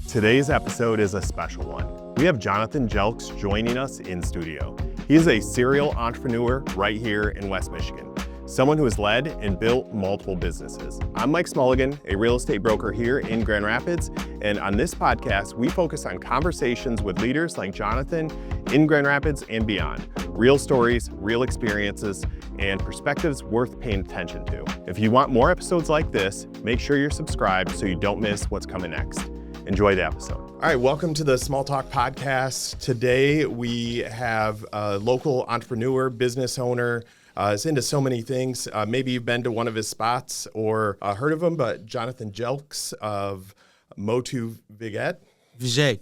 Today's episode is a special one. We have Jonathan Jelks joining us in studio. He is a serial entrepreneur right here in West Michigan, someone who has led and built multiple businesses. I'm Mike Mulligan, a real estate broker here in Grand Rapids, and on this podcast, we focus on conversations with leaders like Jonathan in Grand Rapids and beyond. Real stories, real experiences, and perspectives worth paying attention to. If you want more episodes like this, make sure you're subscribed so you don't miss what's coming next. Enjoy the episode. All right, welcome to the Small Talk Podcast. Today we have a local entrepreneur, business owner, is into so many things. Maybe you've been to one of his spots or heard of him, but Jonathan Jelks of Motu Viget. Viget.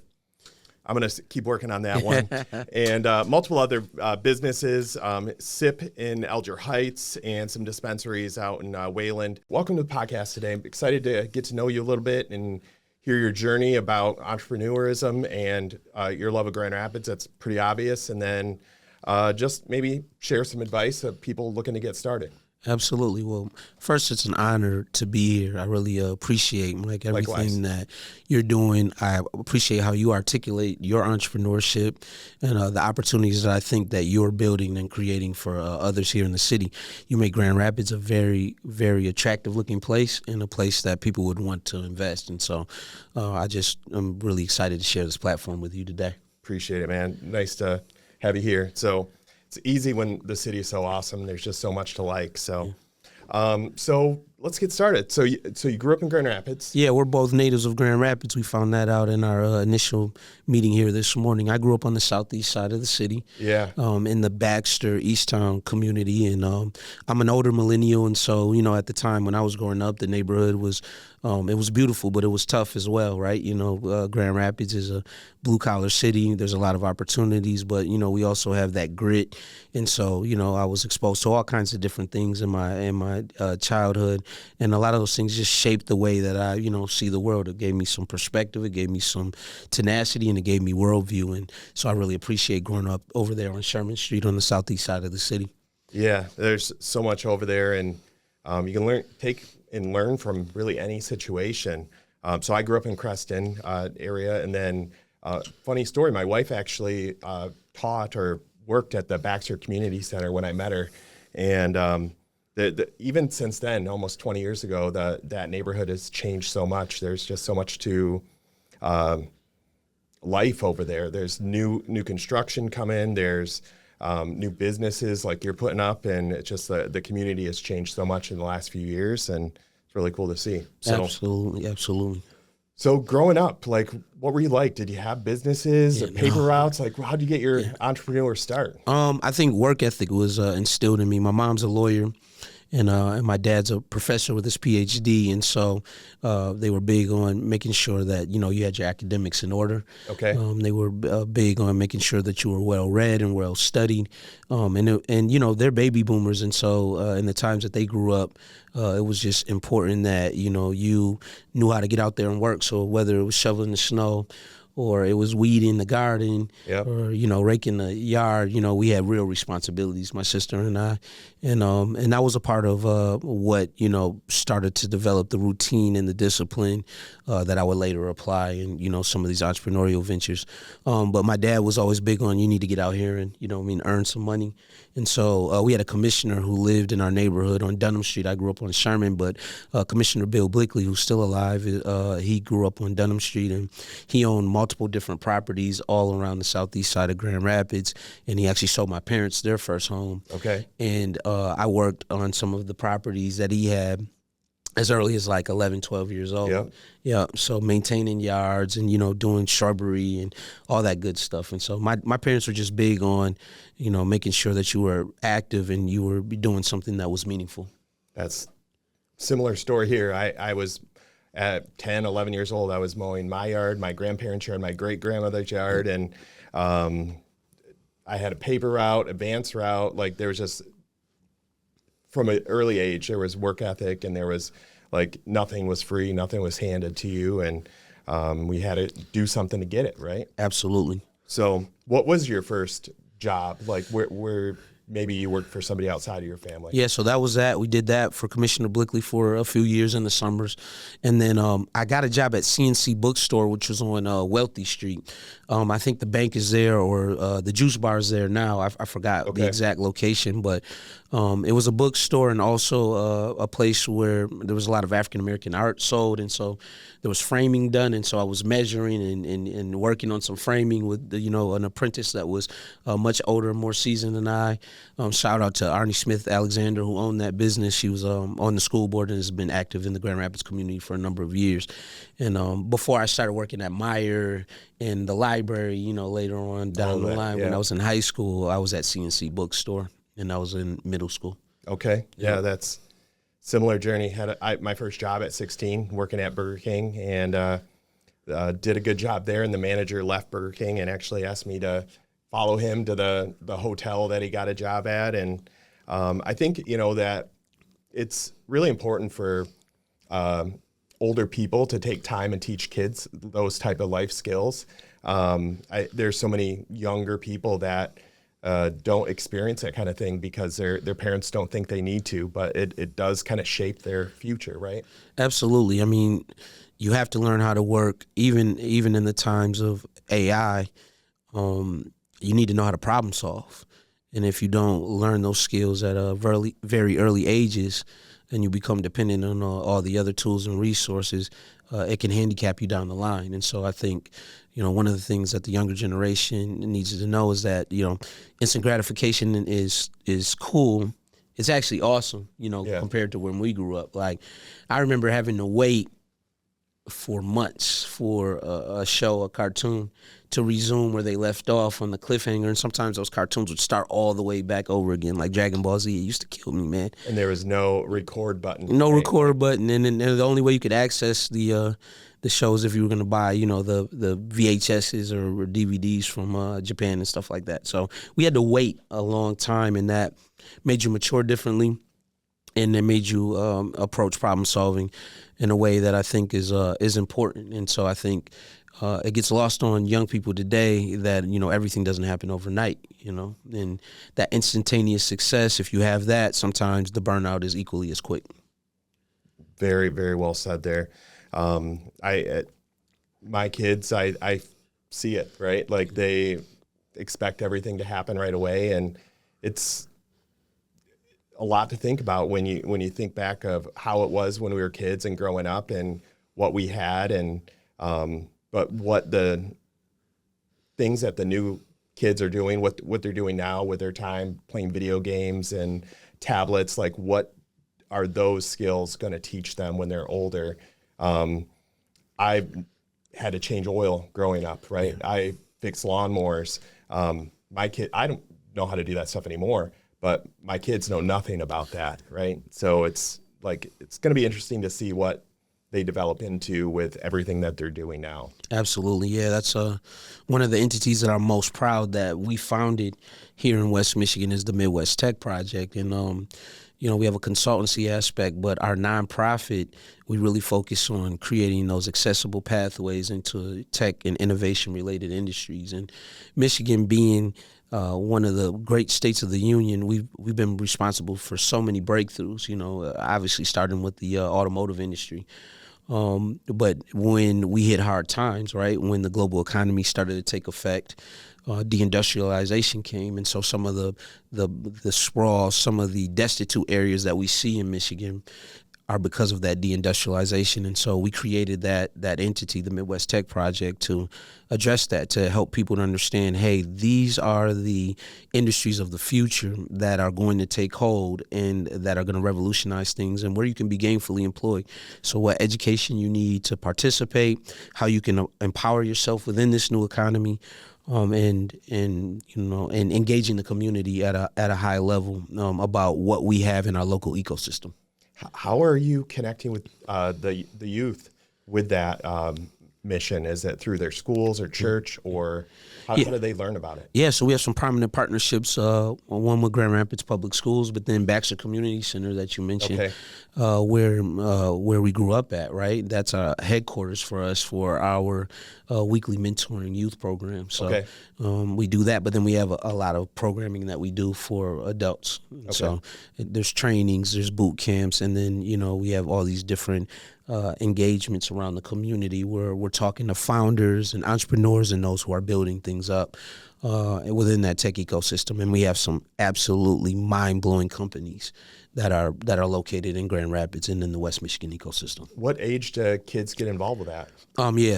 I'm going to keep working on that one. And multiple other businesses, SIP in Alger Heights and some dispensaries out in Wayland. Welcome to the podcast today. I'm excited to get to know you a little bit and hear your journey about entrepreneurism and your love of Grand Rapids. That's pretty obvious. And then just maybe share some advice of people looking to get started. Absolutely. Well, first, it's an honor to be here. I really appreciate everything Likewise. that you're doing. I appreciate how you articulate your entrepreneurship and the opportunities that I think that you're building and creating for others here in the city. You make Grand Rapids a very, very attractive looking place and a place that people would want to invest. And so I'm really excited to share this platform with you today. Appreciate it, man. Nice to have you here. So it's easy when the city is so awesome. There's just so much to like. So, so let's get started. So you grew up in Grand Rapids. Yeah, we're both natives of Grand Rapids. We found that out in our initial meeting here this morning. I grew up on the southeast side of the city. Yeah. In the Baxter, Eastown community, and I'm an older millennial, and so at the time when I was growing up, the neighborhood was it was beautiful, but it was tough as well, right? Grand Rapids is a blue-collar city. There's a lot of opportunities, but, we also have that grit. And so, I was exposed to all kinds of different things in my childhood, and a lot of those things just shaped the way that I, see the world. It gave me some perspective, it gave me some tenacity, and it gave me worldview. And so I really appreciate growing up over there on Sherman Street on the southeast side of the city. Yeah, there's so much over there, and you can learn from really any situation. So I grew up in Creston area, and then funny story, my wife actually taught or worked at the Baxter Community Center when I met her, and even since then, almost 20 years ago, that neighborhood has changed so much. There's just so much to life over there. There's new construction coming. There's new businesses like you're putting up, and it's just the community has changed so much in the last few years, and it's really cool to see. So, Absolutely. So growing up, what were you like? Did you have businesses or paper routes? How'd you get your entrepreneur start? I think work ethic was instilled in me. My mom's a lawyer, and my dad's a professor with his PhD, and so they were big on making sure that you had your academics in order. Okay. They were big on making sure that you were well read and well studied, and they're baby boomers, and so in the times that they grew up, it was just important that you knew how to get out there and work. So whether it was shoveling the snow, or it was weeding the garden, Yep. or raking the yard. We had real responsibilities, my sister and I, and that was a part of what started to develop the routine and the discipline that I would later apply in some of these entrepreneurial ventures. But my dad was always big on you need to get out here and earn some money. And so we had a commissioner who lived in our neighborhood on Dunham Street. I grew up on Sherman, but Commissioner Bill Blickley, who's still alive, he grew up on Dunham Street, and he owned multiple different properties all around the southeast side of Grand Rapids, and he actually sold my parents their first home. Okay. And I worked on some of the properties that he had as early as 11, 12 years old. Yep. Yeah, so maintaining yards and, doing shrubbery and all that good stuff. And so my parents were just big on, making sure that you were active and you were doing something that was meaningful. That's similar story here. I was at 10, 11 years old. I was mowing my yard, my grandparents' yard, my great-grandmother's yard, and I had a paper route, advanced route. There was just, from an early age, there was work ethic, and there was nothing was free, nothing was handed to you, and we had to do something to get it, right? Absolutely. So what was your first job? Where maybe you worked for somebody outside of your family. Yeah, so that was that. We did that for Commissioner Blickley for a few years in the summers. And then I got a job at CNC Bookstore, which was on Wealthy Street. I think the bank is there, or the juice bar is there now. I forgot the exact location, but it was a bookstore and also a place where there was a lot of African-American art sold. And so there was framing done. And so I was measuring and working on some framing with, an apprentice that was much older and more seasoned than I. Shout out to Arnie Smith Alexander, who owned that business. She was on the school board and has been active in the Grand Rapids community for a number of years. And before I started working at Meyer in the library, later on down the line, when I was in high school, I was at CNC Bookstore, and I was in middle school. Okay. Yeah, that's similar journey. Had my first job at 16 working at Burger King, and did a good job there. And the manager left Burger King and actually asked me to follow him to the hotel that he got a job at. And I think, that it's really important for older people to take time and teach kids those type of life skills. There's so many younger people that don't experience that kind of thing because their parents don't think they need to, but it does kind of shape their future, right? Absolutely. I mean, you have to learn how to work, even in the times of AI. You need to know how to problem solve. And if you don't learn those skills at very early ages, and you become dependent on all the other tools and resources, it can handicap you down the line. And so I think, one of the things that the younger generation needs to know is that, instant gratification is cool. It's actually awesome, compared to when we grew up. Like, I remember having to wait for months for a show, a cartoon, to resume where they left off on the cliffhanger. And sometimes those cartoons would start all the way back over again, like Dragon Ball Z. It used to kill me, man. And there was no record button. No record button. And the only way you could access the shows if you were going to buy, the VHSs or DVDs from Japan and stuff like that. So we had to wait a long time, and that made you mature differently, and it made you approach problem solving in a way that I think is important. And so I think it gets lost on young people today that, everything doesn't happen overnight, and that instantaneous success, if you have that, sometimes the burnout is equally as quick. Very, very well said there. My kids, I see it, right? Like, they expect everything to happen right away, and it's a lot to think about when you think back of how it was when we were kids and growing up and what we had, and but what the things that the new kids are doing, what they're doing now with their time playing video games and tablets, like, what are those skills going to teach them when they're older? I had to change oil growing up, right? Yeah. I fixed lawnmowers. My kid, I don't know how to do that stuff anymore, but my kids know nothing about that, right? So it's going to be interesting to see what they develop into with everything that they're doing now. Absolutely. Yeah, that's one of the entities that I'm most proud that we founded here in West Michigan is the Midwest Tech Project. And, we have a consultancy aspect, but our nonprofit, we really focus on creating those accessible pathways into tech and innovation-related industries. And Michigan being one of the great states of the union, we've been responsible for so many breakthroughs, obviously starting with the automotive industry. But when we hit hard times, right, when the global economy started to take effect, deindustrialization came, and so some of the sprawl, some of the destitute areas that we see in Michigan are because of that deindustrialization. And so we created that entity, the Midwest Tech Project, to address that, to help people to understand, hey, these are the industries of the future that are going to take hold and that are going to revolutionize things, and where you can be gainfully employed. So what education you need to participate, how you can empower yourself within this new economy, and engaging the community at a high level about what we have in our local ecosystem. How are you connecting with the youth with that? mission? Is it through their schools or church, or how do they learn about it? Yeah, so we have some prominent partnerships, one with Grand Rapids Public Schools, but then Baxter Community Center that you mentioned, where we grew up at, right? That's our headquarters for us for our weekly mentoring youth program. So we do that, but then we have a lot of programming that we do for adults. So there's trainings, there's boot camps, and then, we have all these different engagements around the community where we're talking to founders and entrepreneurs and those who are building things up within that tech ecosystem. And we have some absolutely mind-blowing companies that are located in Grand Rapids and in the West Michigan ecosystem. What age do kids get involved with that?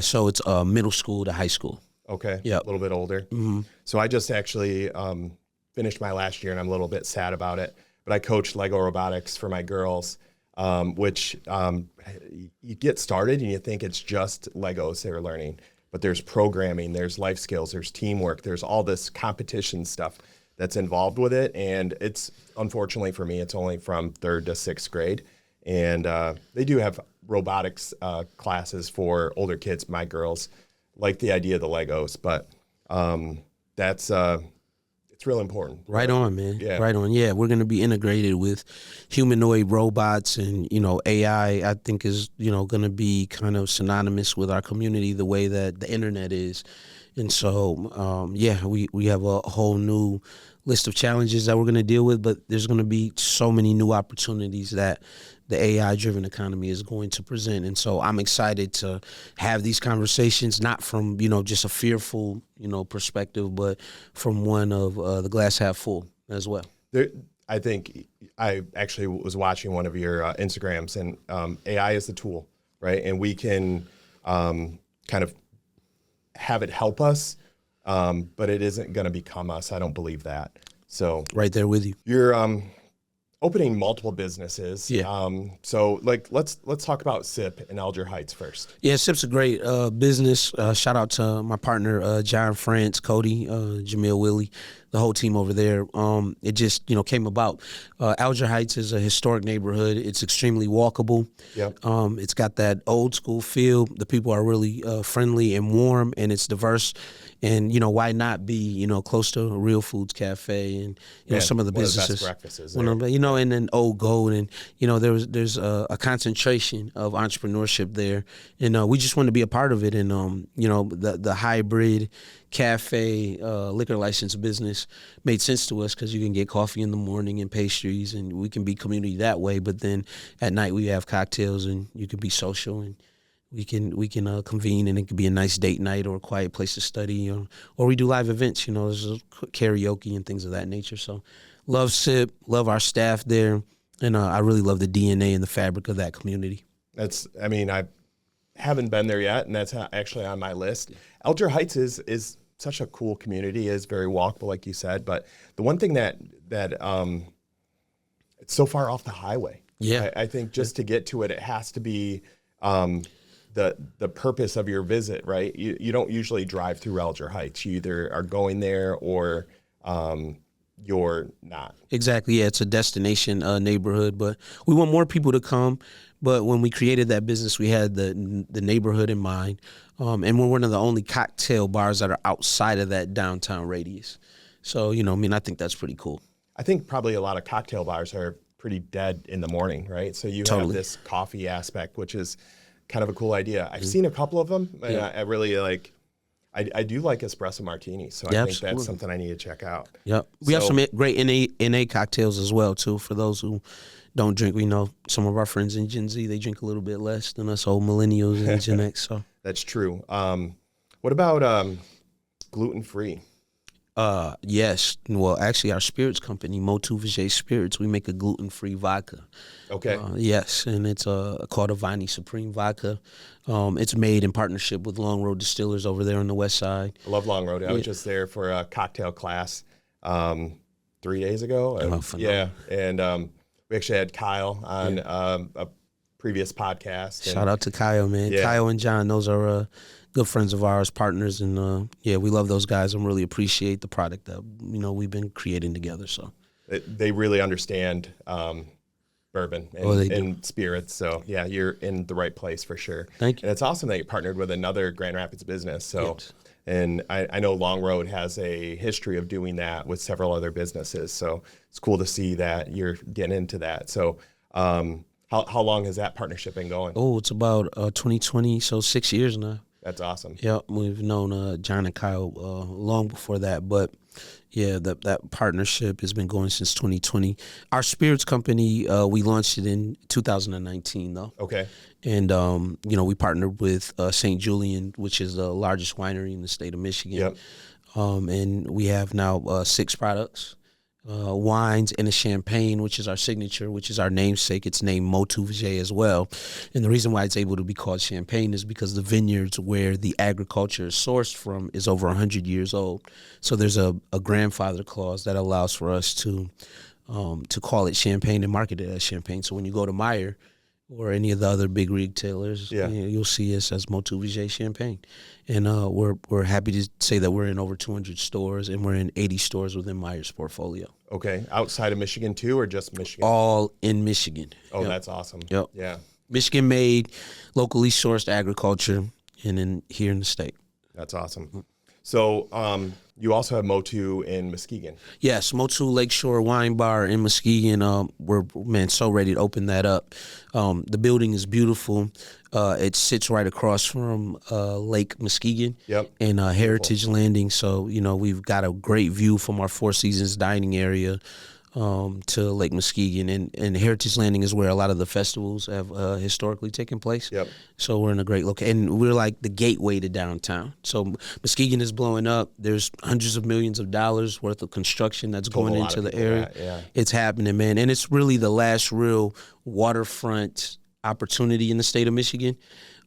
So it's middle school to high school. Okay, yeah, a little bit older. Mm-hmm. So I just actually finished my last year, and I'm a little bit sad about it. But I coached Lego robotics for my girls, which you get started and you think it's just Legos they're learning. But there's programming, there's life skills, there's teamwork, there's all this competition stuff that's involved with it. And it's, unfortunately for me, it's only from 3rd to 6th grade. And they do have robotics classes for older kids. My girls like the idea of the Legos, but that's it's real important. Right on, man. Yeah. Right on. Yeah, we're going to be integrated with humanoid robots, and AI. I think is going to be kind of synonymous with our community the way that the internet is, and so we have a whole new list of challenges that we're going to deal with, but there's going to be so many new opportunities that the AI-driven economy is going to present. And so I'm excited to have these conversations, not from, just a fearful, perspective, but from one of the glass half full as well. I think I actually was watching one of your Instagrams, and AI is the tool, right? And we can kind of have it help us, but it isn't going to become us. I don't believe that. So right there with you. You're opening multiple businesses. Yeah. So let's talk about SIP in Alger Heights first. Yeah, SIP's a great business. Shout out to my partner, John France, Cody, Jamil Willie, the whole team over there. It just, came about. Alger Heights is a historic neighborhood. It's extremely walkable. Yep. It's got that old school feel. The people are really friendly and warm, and it's diverse. And, why not be, close to a Real Foods Cafe and, some of the businesses. One of the best breakfasts there. And then Old Gold. And, there's a concentration of entrepreneurship there. And we just want to be a part of it. And, the hybrid cafe liquor license business made sense to us because you can get coffee in the morning and pastries, and we can be community that way. But then at night we have cocktails, and you can be social, and we can convene, and it could be a nice date night or a quiet place to study, or we do live events. There's karaoke and things of that nature. So love SIP, love our staff there, and I really love the DNA and the fabric of that community. I haven't been there yet, and that's actually on my list. Alger Heights is such a cool community. It is very walkable, like you said. But the one thing that it's so far off the highway. Yeah, I think just to get to it, it has to be the purpose of your visit, right? You don't usually drive through Alger Heights. You either are going there or you're not. Exactly. Yeah, it's a destination neighborhood, but we want more people to come. But when we created that business, we had the neighborhood in mind, and we're one of the only cocktail bars that are outside of that downtown radius. So, I think that's pretty cool. I think probably a lot of cocktail bars are pretty dead in the morning, right? So you have this coffee aspect, which is kind of a cool idea. I've seen a couple of them, and I really like. I do like espresso martinis, so I think that's something I need to check out. Yep, we have some great NA cocktails as well too. For those who don't drink, we know some of our friends in Gen Z, they drink a little bit less than us old millennials and Gen X. So that's true. What about gluten-free? Yes. Well, actually, our spirits company, Motu Viget Spirits, we make a gluten-free vodka. Okay. Yes, and it's called Avani Supreme Vodka. It's made in partnership with Long Road Distillers over there on the west side. I love Long Road. I was just there for a cocktail class 3 days ago. And we actually had Kyle on a previous podcast. Shout out to Kyle, man. Yeah. Kyle and John, those are good friends of ours, partners, and we love those guys and really appreciate the product that we've been creating together. So they really understand bourbon they do. and spirits. So yeah, you're in the right place for sure. Thank you. And it's awesome that you partnered with another Grand Rapids business. So, Yes. and I know Long Road has a history of doing that with several other businesses. So it's cool to see that you're getting into that. So how long has that partnership been going? Oh, it's about 2020, so 6 years now. That's awesome. Yeah, we've known John and Kyle long before that, but yeah, that partnership has been going since 2020. Our spirits company, we launched it in 2019, though. Okay. And we partnered with St. Julian, which is the largest winery in the state of Michigan. Yep. And we have now 6 products. Wines and a champagne, which is our signature, which is our namesake. It's named Motu Viget as well. And the reason why it's able to be called champagne is because the vineyards where the agriculture is sourced from is over 100 years old. So there's a grandfather clause that allows for us to call it champagne and market it as champagne. So when you go to Meyer or any of the other big retailers, you'll see us as Motu Viget Champagne. And we're happy to say that we're in over 200 stores, and we're in 80 stores within Meyer's portfolio. Okay. Outside of Michigan too, or just Michigan? All in Michigan. Oh, Yep. That's awesome. Yep. Yeah. Michigan made, locally sourced agriculture, and then here in the state. That's awesome. So you also have Motu in Muskegon. Yes, Motu Lakeshore Wine Bar in Muskegon. We're so ready to open that up. The building is beautiful. It sits right across from Lake Muskegon and Heritage Landing. So we've got a great view from our Four Seasons dining area to Lake Muskegon, and Heritage Landing is where a lot of the festivals have historically taken place. Yep. So we're in a great location, and we're like the gateway to downtown. So Muskegon is blowing up. There's hundreds of millions of dollars worth of construction that's going into the area. It's happening, man, and it's really the last real waterfront opportunity in the state of Michigan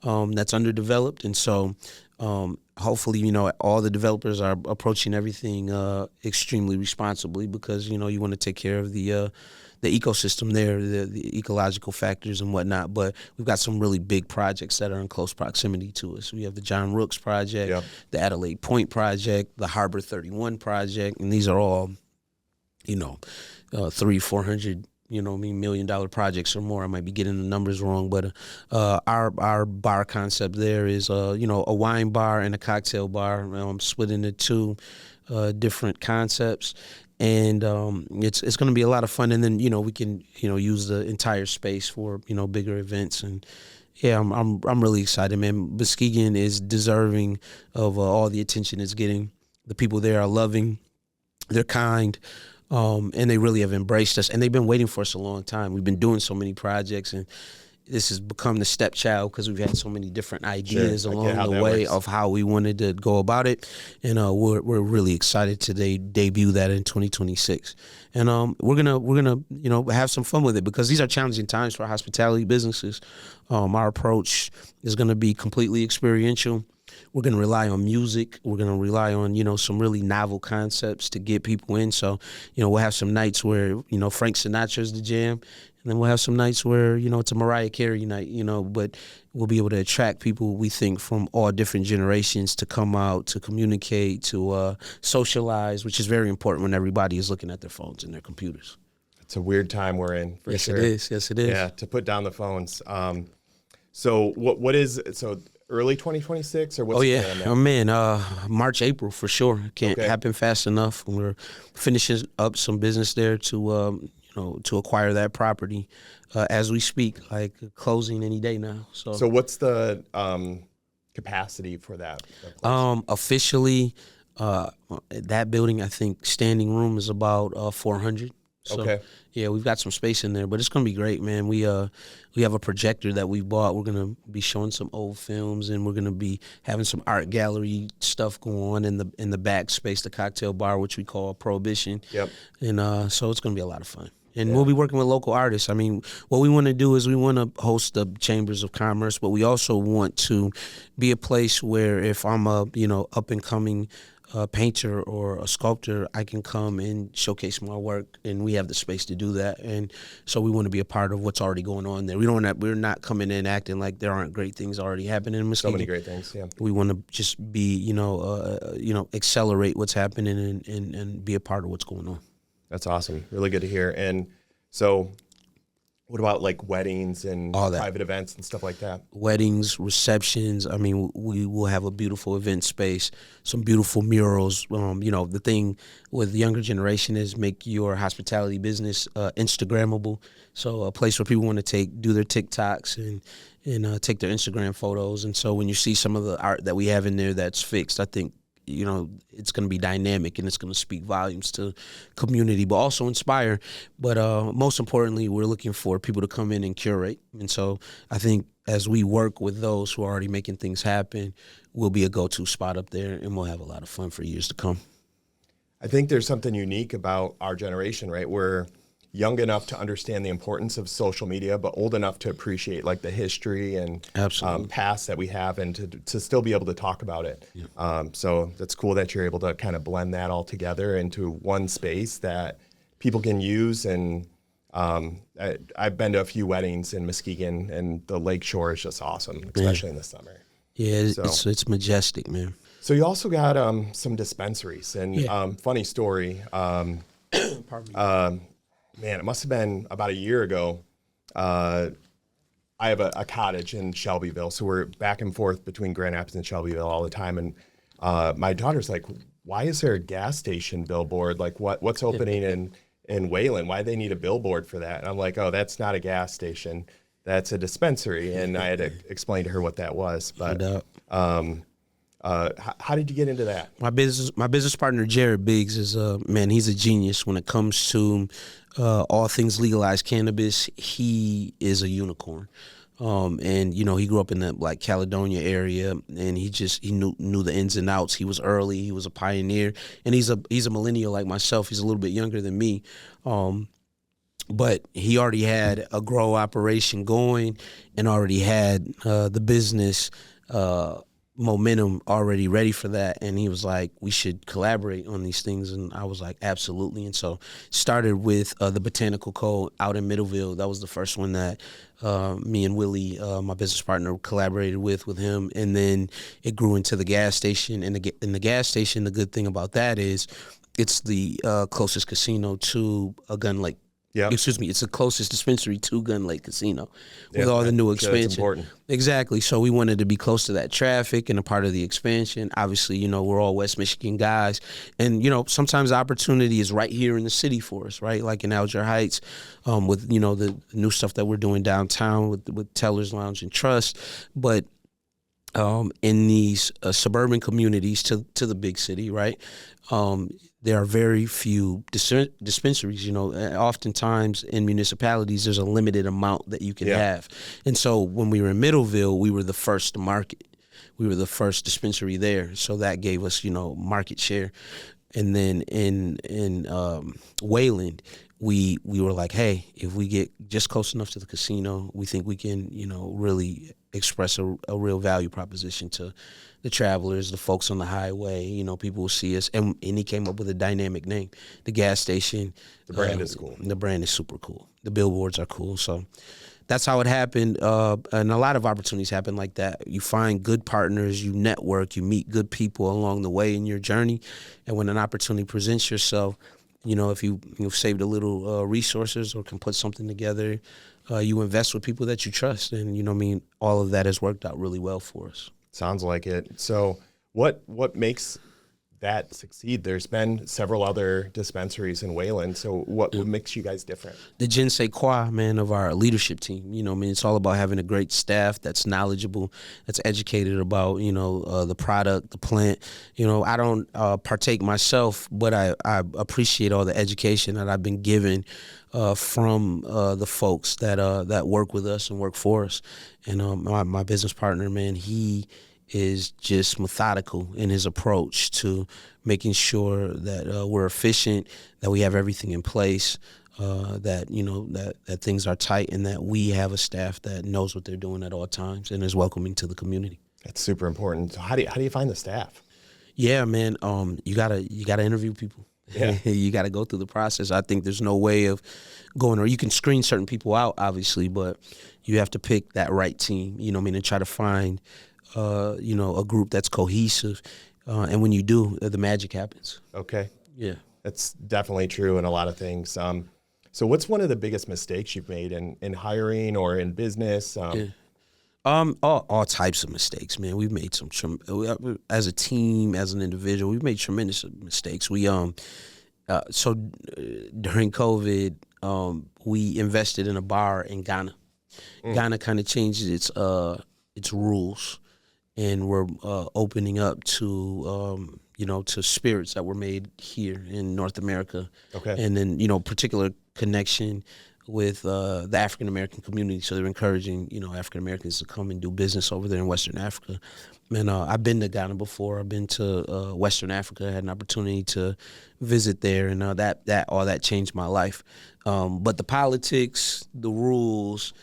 that's underdeveloped, and so hopefully, all the developers are approaching everything extremely responsibly, because you want to take care of the ecosystem there, the ecological factors and whatnot. But we've got some really big projects that are in close proximity to us. We have the John Rooks project, the Adelaide Point project, the Harbor 31 project, and these are all, $300-400 $1 million projects or more. I might be getting the numbers wrong, but our bar concept there is a wine bar and a cocktail bar. Split into 2 different concepts, and it's going to be a lot of fun. And then we can use the entire space for bigger events. And yeah, I'm really excited, man. Muskegon is deserving of all the attention it's getting. The people there are loving. They're kind. And they really have embraced us, and they've been waiting for us a long time. We've been doing so many projects, and this has become the stepchild because we've had so many different ideas along the way of how we wanted to go about it. And we're really excited to debut that in 2026. And we're gonna have some fun with it, because these are challenging times for hospitality businesses. Our approach is going to be completely experiential. We're going to rely on music. We're going to rely on, some really novel concepts to get people in. So, we'll have some nights where, Frank Sinatra's the jam. And then we'll have some nights where, it's a Mariah Carey night, but we'll be able to attract people, we think, from all different generations to come out, to communicate, to socialize, which is very important when everybody is looking at their phones and their computers. It's a weird time we're in, for sure. Yes, it is. Yeah, to put down the phones. So what is early 2026, or what's the plan now? Oh man, March, April for sure. Can't happen fast enough. We're finishing up some business there to acquire that property as we speak, like closing any day now. So what's the capacity for that place? Officially, that building, I think standing room is about 400. So, yeah, we've got some space in there, but it's gonna be great, man. We have a projector that we bought. We're gonna be showing some old films, and we're gonna be having some art gallery stuff going on in the back space, the cocktail bar, which we call Prohibition. Yep. And so it's gonna be a lot of fun. And we'll be working with local artists. I mean, what we want to do is we want to host the chambers of commerce, but we also want to be a place where if I'm a up and coming painter or a sculptor, I can come and showcase my work, and we have the space to do that. And so we want to be a part of what's already going on there. We're not coming in acting like there aren't great things already happening in Muskegon. So many great things, yeah. We want to just be, accelerate what's happening and be a part of what's going on. That's awesome. Really good to hear. And so What about like weddings and All that. private events and stuff like that? Weddings, receptions. I mean, we will have a beautiful event space, some beautiful murals. The thing with the younger generation is make your hospitality business Instagrammable. So a place where people want to do their TikToks and take their Instagram photos. And so when you see some of the art that we have in there that's fixed, I think, it's going to be dynamic and it's going to speak volumes to community, but also inspire. But most importantly, we're looking for people to come in and curate. And so I think as we work with those who are already making things happen, we'll be a go-to spot up there and we'll have a lot of fun for years to come. I think there's something unique about our generation, right? We're young enough to understand the importance of social media, but old enough to appreciate like the history and past that we have and to still be able to talk about it. Yeah. So that's cool that you're able to kind of blend that all together into one space that people can use. And I've been to a few weddings in Muskegon, and the Lakeshore is just awesome, especially in the summer. Yeah, it's majestic, man. So you also got some dispensaries, and funny story. Pardon me. Man, it must have been about a year ago. I have a cottage in Shelbyville, so we're back and forth between Grand Rapids and Shelbyville all the time. And my daughter's like, "Why is there a gas station billboard? Like, what's opening in Wayland? Why do they need a billboard for that?" And I'm like, "Oh, that's not a gas station. That's a dispensary." And I had to explain to her what that was. But how did you get into that? My business partner Jared Biggs is he's a genius when it comes to all things legalized cannabis. He is a unicorn. And he grew up in the like Caledonia area, and he knew the ins and outs. He was early, he was a pioneer, and he's a millennial like myself. He's a little bit younger than me. But he already had a grow operation going and already had the business momentum already ready for that. And he was like, we should collaborate on these things. And I was like, absolutely. And so started with the Botanical Co. out in Middleville. That was the first one that me and Willie, my business partner, collaborated with him. And then it grew into the gas station. And in the gas station, the good thing about that is it's the closest casino to a Gun Lake. Yeah. Excuse me. It's the closest dispensary to Gun Lake Casino with all the new expansion. That's important. Exactly. So we wanted to be close to that traffic and a part of the expansion. Obviously, we're all West Michigan guys. And, sometimes the opportunity is right here in the city for us, right? Like in Alger Heights with, the new stuff that we're doing downtown with Teller's Lounge and Trust. But in these suburban communities to the big city, right? There are very few dispensaries. Oftentimes in municipalities, there's a limited amount that you can have. And so when we were in Middleville, we were the first to market. We were the first dispensary there. So that gave us, market share. And then in Wayland, we were like, hey, if we get just close enough to the casino, we think we can, really express a real value proposition to the travelers, the folks on the highway. People will see us. And he came up with a dynamic name. The gas station. The brand is cool. The brand is super cool. The billboards are cool. So that's how it happened. And a lot of opportunities happen like that. You find good partners, you network, you meet good people along the way in your journey. And when an opportunity presents yourself, if you've saved a little resources or can put something together, you invest with people that you trust. And, all of that has worked out really well for us. Sounds like it. So what makes that succeed? There's been several other dispensaries in Wayland. So what makes you guys different? The je ne sais quoi, man, of our leadership team. It's all about having a great staff that's knowledgeable, that's educated about, the product, the plant. I don't partake myself, but I appreciate all the education that I've been given from the folks that work with us and work for us. And my business partner, man, he is just methodical in his approach to making sure that we're efficient, that we have everything in place, that things are tight, and that we have a staff that knows what they're doing at all times and is welcoming to the community. That's super important. So how do you find the staff? Yeah, man, you gotta interview people. Yeah. You got to go through the process. I think there's no way of going, or you can screen certain people out, obviously, but you have to pick that right team, and try to find, a group that's cohesive. And when you do, the magic happens. Okay. Yeah. That's definitely true in a lot of things. So what's one of the biggest mistakes you've made in hiring or in business? All types of mistakes, man. We've made as a team, as an individual, we've made tremendous mistakes. During COVID, we invested in a bar in Ghana. Ghana kind of changed its rules, and we're opening up to to spirits that were made here in North America. Okay. And then particular connection with the African American community. So they're encouraging African Americans to come and do business over there in Western Africa. And I've been to Ghana before. I've been to Western Africa. I had an opportunity to visit there, and all that changed my life. But the politics, the rules,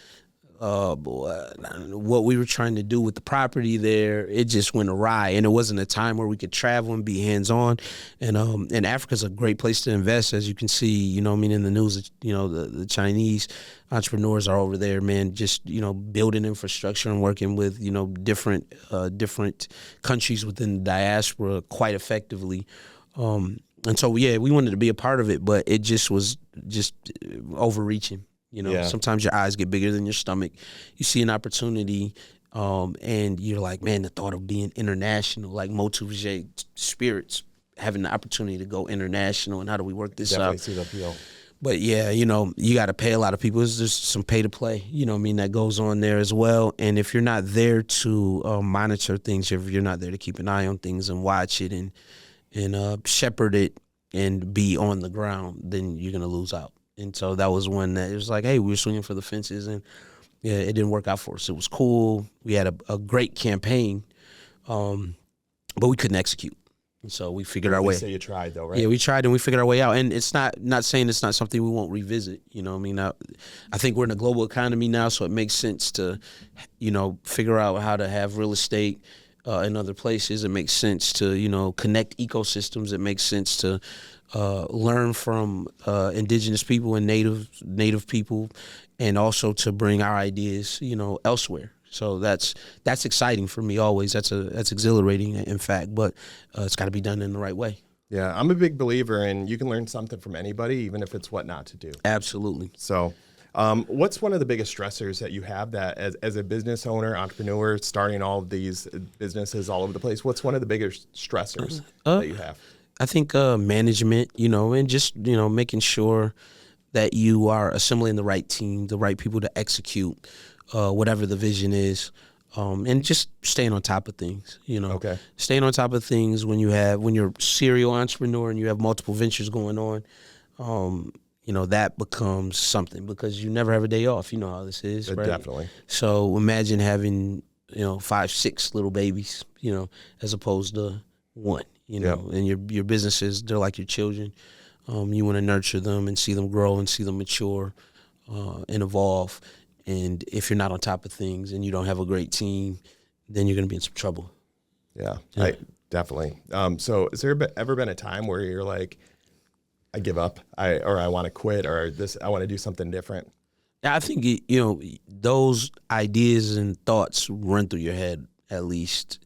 what we were trying to do with the property there, it just went awry, and it wasn't a time where we could travel and be hands-on. And Africa's a great place to invest, as you can see. In the news, the Chinese entrepreneurs are over there, man, just building infrastructure and working with different countries within the diaspora quite effectively. And so we wanted to be a part of it, but it just was overreaching. Sometimes your eyes get bigger than your stomach. You see an opportunity, and you're like, man, the thought of being international, like Motu, Viget, spirits, having the opportunity to go international, and how do we work this out? Definitely see the appeal. But you got to pay a lot of people. There's some pay to play, that goes on there as well. And if you're not there to monitor things, if you're not there to keep an eye on things and watch it and shepherd it and be on the ground, then you're going to lose out. And so that was one that it was like, hey, we were swinging for the fences, and it didn't work out for us. It was cool. We had a great campaign, but we couldn't execute. And so we figured our way. Say you tried though, right? Yeah, we tried and we figured our way out. And it's not saying it's not something we won't revisit. I think we're in a global economy now, so it makes sense to, figure out how to have real estate in other places. It makes sense to, connect ecosystems. It makes sense to learn from indigenous people and native people, and also to bring our ideas, elsewhere. So that's exciting for me always. That's exhilarating, in fact, but it's got to be done in the right way. Yeah, I'm a big believer in you can learn something from anybody, even if it's what not to do. Absolutely. So what's one of the biggest stressors that you have that as a business owner, entrepreneur, starting all of these businesses all over the place? What's one of the biggest stressors that you have? I think management, and just, making sure that you are assembling the right team, the right people to execute whatever the vision is, and just staying on top of things, Okay. Staying on top of things when you're a serial entrepreneur and you have multiple ventures going on, that becomes something because you never have a day off. You know how this is, right? Definitely. So imagine having, 5, 6 little babies, as opposed to one. Yep. And your businesses, they're like your children. You want to nurture them and see them grow and see them mature and evolve. And if you're not on top of things and you don't have a great team, then you're going to be in some trouble. Yeah. Definitely. So has there ever been a time where you're like, I give up, I want to quit, or I want to do something different? I think, those ideas and thoughts run through your head at least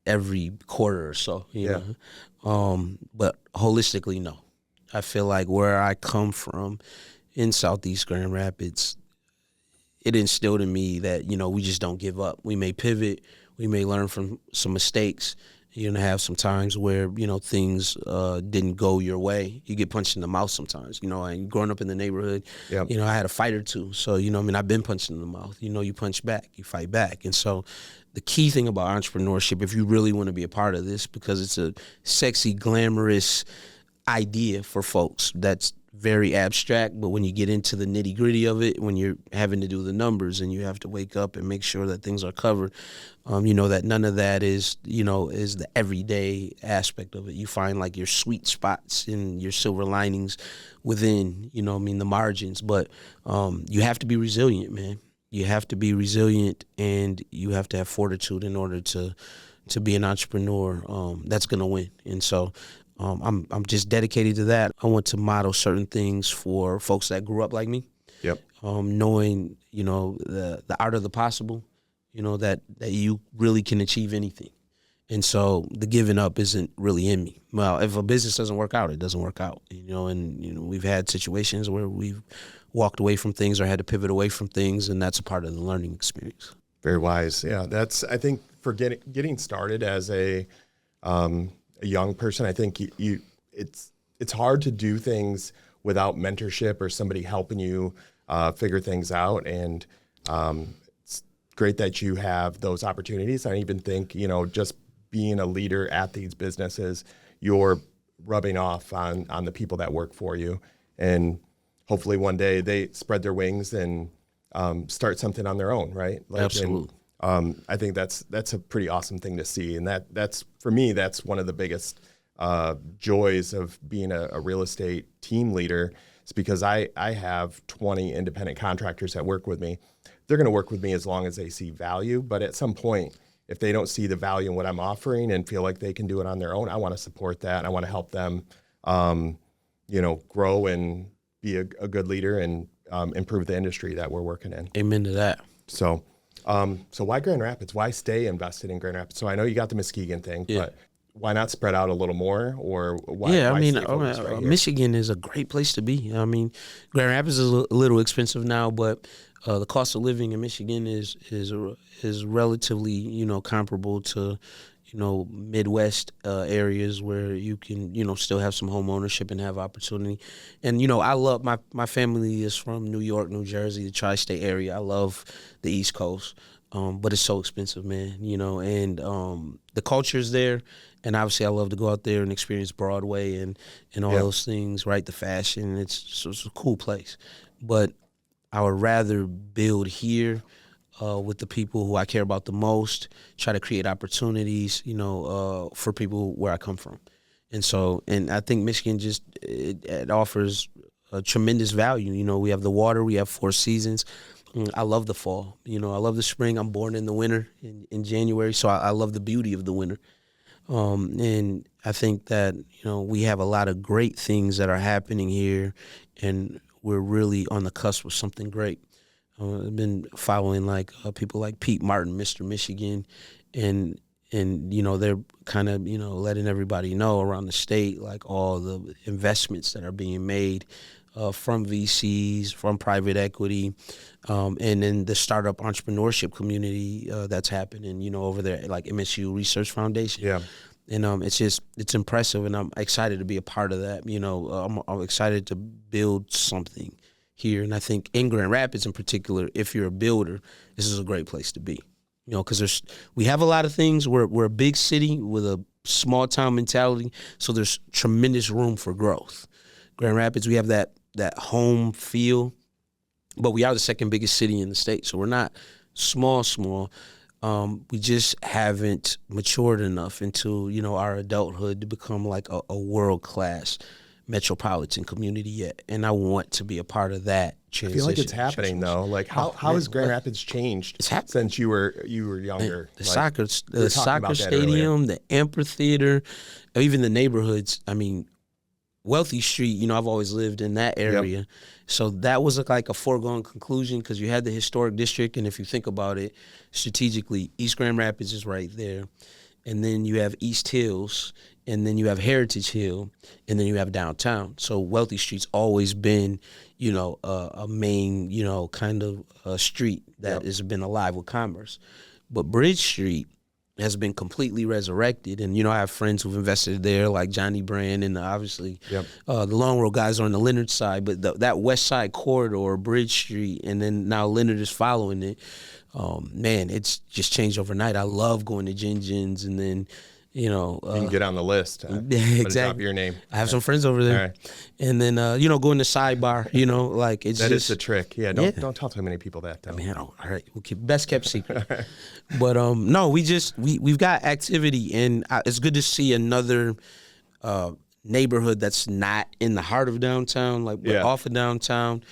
every quarter or so, you know. But holistically, no. I feel like where I come from in Southeast Grand Rapids, it instilled in me that, we just don't give up. We may pivot. We may learn from some mistakes. You're going to have some times where, things didn't go your way. You get punched in the mouth sometimes, and growing up in the neighborhood, I had a fight or two. So, I've been punched in the mouth. You punch back, you fight back. And so the key thing about entrepreneurship, if you really want to be a part of this, because it's a sexy, glamorous idea for folks that's very abstract, but when you get into the nitty-gritty of it, when you're having to do the numbers and you have to wake up and make sure that things are covered, that none of that is the everyday aspect of it. You find like your sweet spots and your silver linings within, the margins. But you have to be resilient, man. You have to be resilient, and you have to have fortitude in order to be an entrepreneur that's going to win. And so I'm just dedicated to that. I want to model certain things for folks that grew up like me. Yep. Knowing, the art of the possible, that you really can achieve anything. And so the giving up isn't really in me. Well, if a business doesn't work out, it doesn't work out, and we've had situations where we've walked away from things or had to pivot away from things, and that's a part of the learning experience. Very wise. Yeah, that's, I think, for getting started as a young person, I think it's hard to do things without mentorship or somebody helping you figure things out. And it's great that you have those opportunities. I even think, just being a leader at these businesses, you're rubbing off on the people that work for you. And hopefully one day they spread their wings and start something on their own, right? Absolutely. And, I think that's a pretty awesome thing to see. And that's, for me, that's one of the biggest joys of being a real estate team leader. It's because I have 20 independent contractors that work with me. They're going to work with me as long as they see value. But at some point, if they don't see the value in what I'm offering and feel like they can do it on their own, I want to support that. I want to help them, grow and be a good leader and improve the industry that we're working in. Amen to that. So why Grand Rapids? Why stay invested in Grand Rapids? So I know you got the Muskegon thing, but why not spread out a little more? Or why? Yeah, why stay focused right here? Michigan is a great place to be. I mean, Grand Rapids is a little expensive now, but the cost of living in Michigan is relatively comparable to Midwest areas where you can still have some home ownership and have opportunity. And I love my family is from New York, New Jersey, the tri-state area. I love the East Coast, but it's so expensive, man. And the culture's there. And obviously, I love to go out there and experience Broadway and all those things, right? The fashion, it's a cool place. But I would rather build here with the people who I care about the most, try to create opportunities, for people where I come from. And I think Michigan it offers a tremendous value. We have the water, we have 4 seasons. I love the fall. I love the spring. I'm born in the winter in January, so I love the beauty of the winter. And I think that, we have a lot of great things that are happening here, and we're really on the cusp of something great. I've been following people like Pete Martin, Mr. Michigan, and they're kind of, letting everybody know around the state, all the investments that are being made from VCs, from private equity, and then the startup entrepreneurship community that's happening, over there, like MSU Research Foundation. Yeah. And it's impressive, and I'm excited to be a part of that. I'm excited to build something here, and I think in Grand Rapids in particular, if you're a builder, this is a great place to be. Because we have a lot of things. We're a big city with a small town mentality, so there's tremendous room for growth. Grand Rapids, we have that home feel, but we are the second biggest city in the state, so we're not small. We just haven't matured enough into our adulthood to become like a world-class metropolitan community yet, and I want to be a part of that transition. I feel like it's happening though. Like how has Grand Rapids changed since you were younger? The soccer stadium, the amphitheater, even the neighborhoods. I mean, Wealthy Street. I've always lived in that area, so that was like a foregone conclusion because you had the historic district, and if you think about it strategically, East Grand Rapids is right there, and then you have East Hills. And then you have Heritage Hill, and then you have downtown. So Wealthy Street's always been, a main, kind of street that has been alive with commerce. But Bridge Street has been completely resurrected. And, I have friends who've invested there, like Johnny Brand, and obviously the Long Road guys are on the Leonard side. But that west side corridor, Bridge Street, and then now Leonard is following it. Man, it's just changed overnight. I love going to Gin Gins, and then... you can get on the list. Exactly. Your name. I have some friends over there. Right. And then, going to Sidebar, it's that just... is the trick. Yeah, don't tell too many people that, though. I mean, all right. We'll keep best kept secret. But, no, we've got activity, and it's good to see another neighborhood that's not in the heart of downtown, but off of downtown,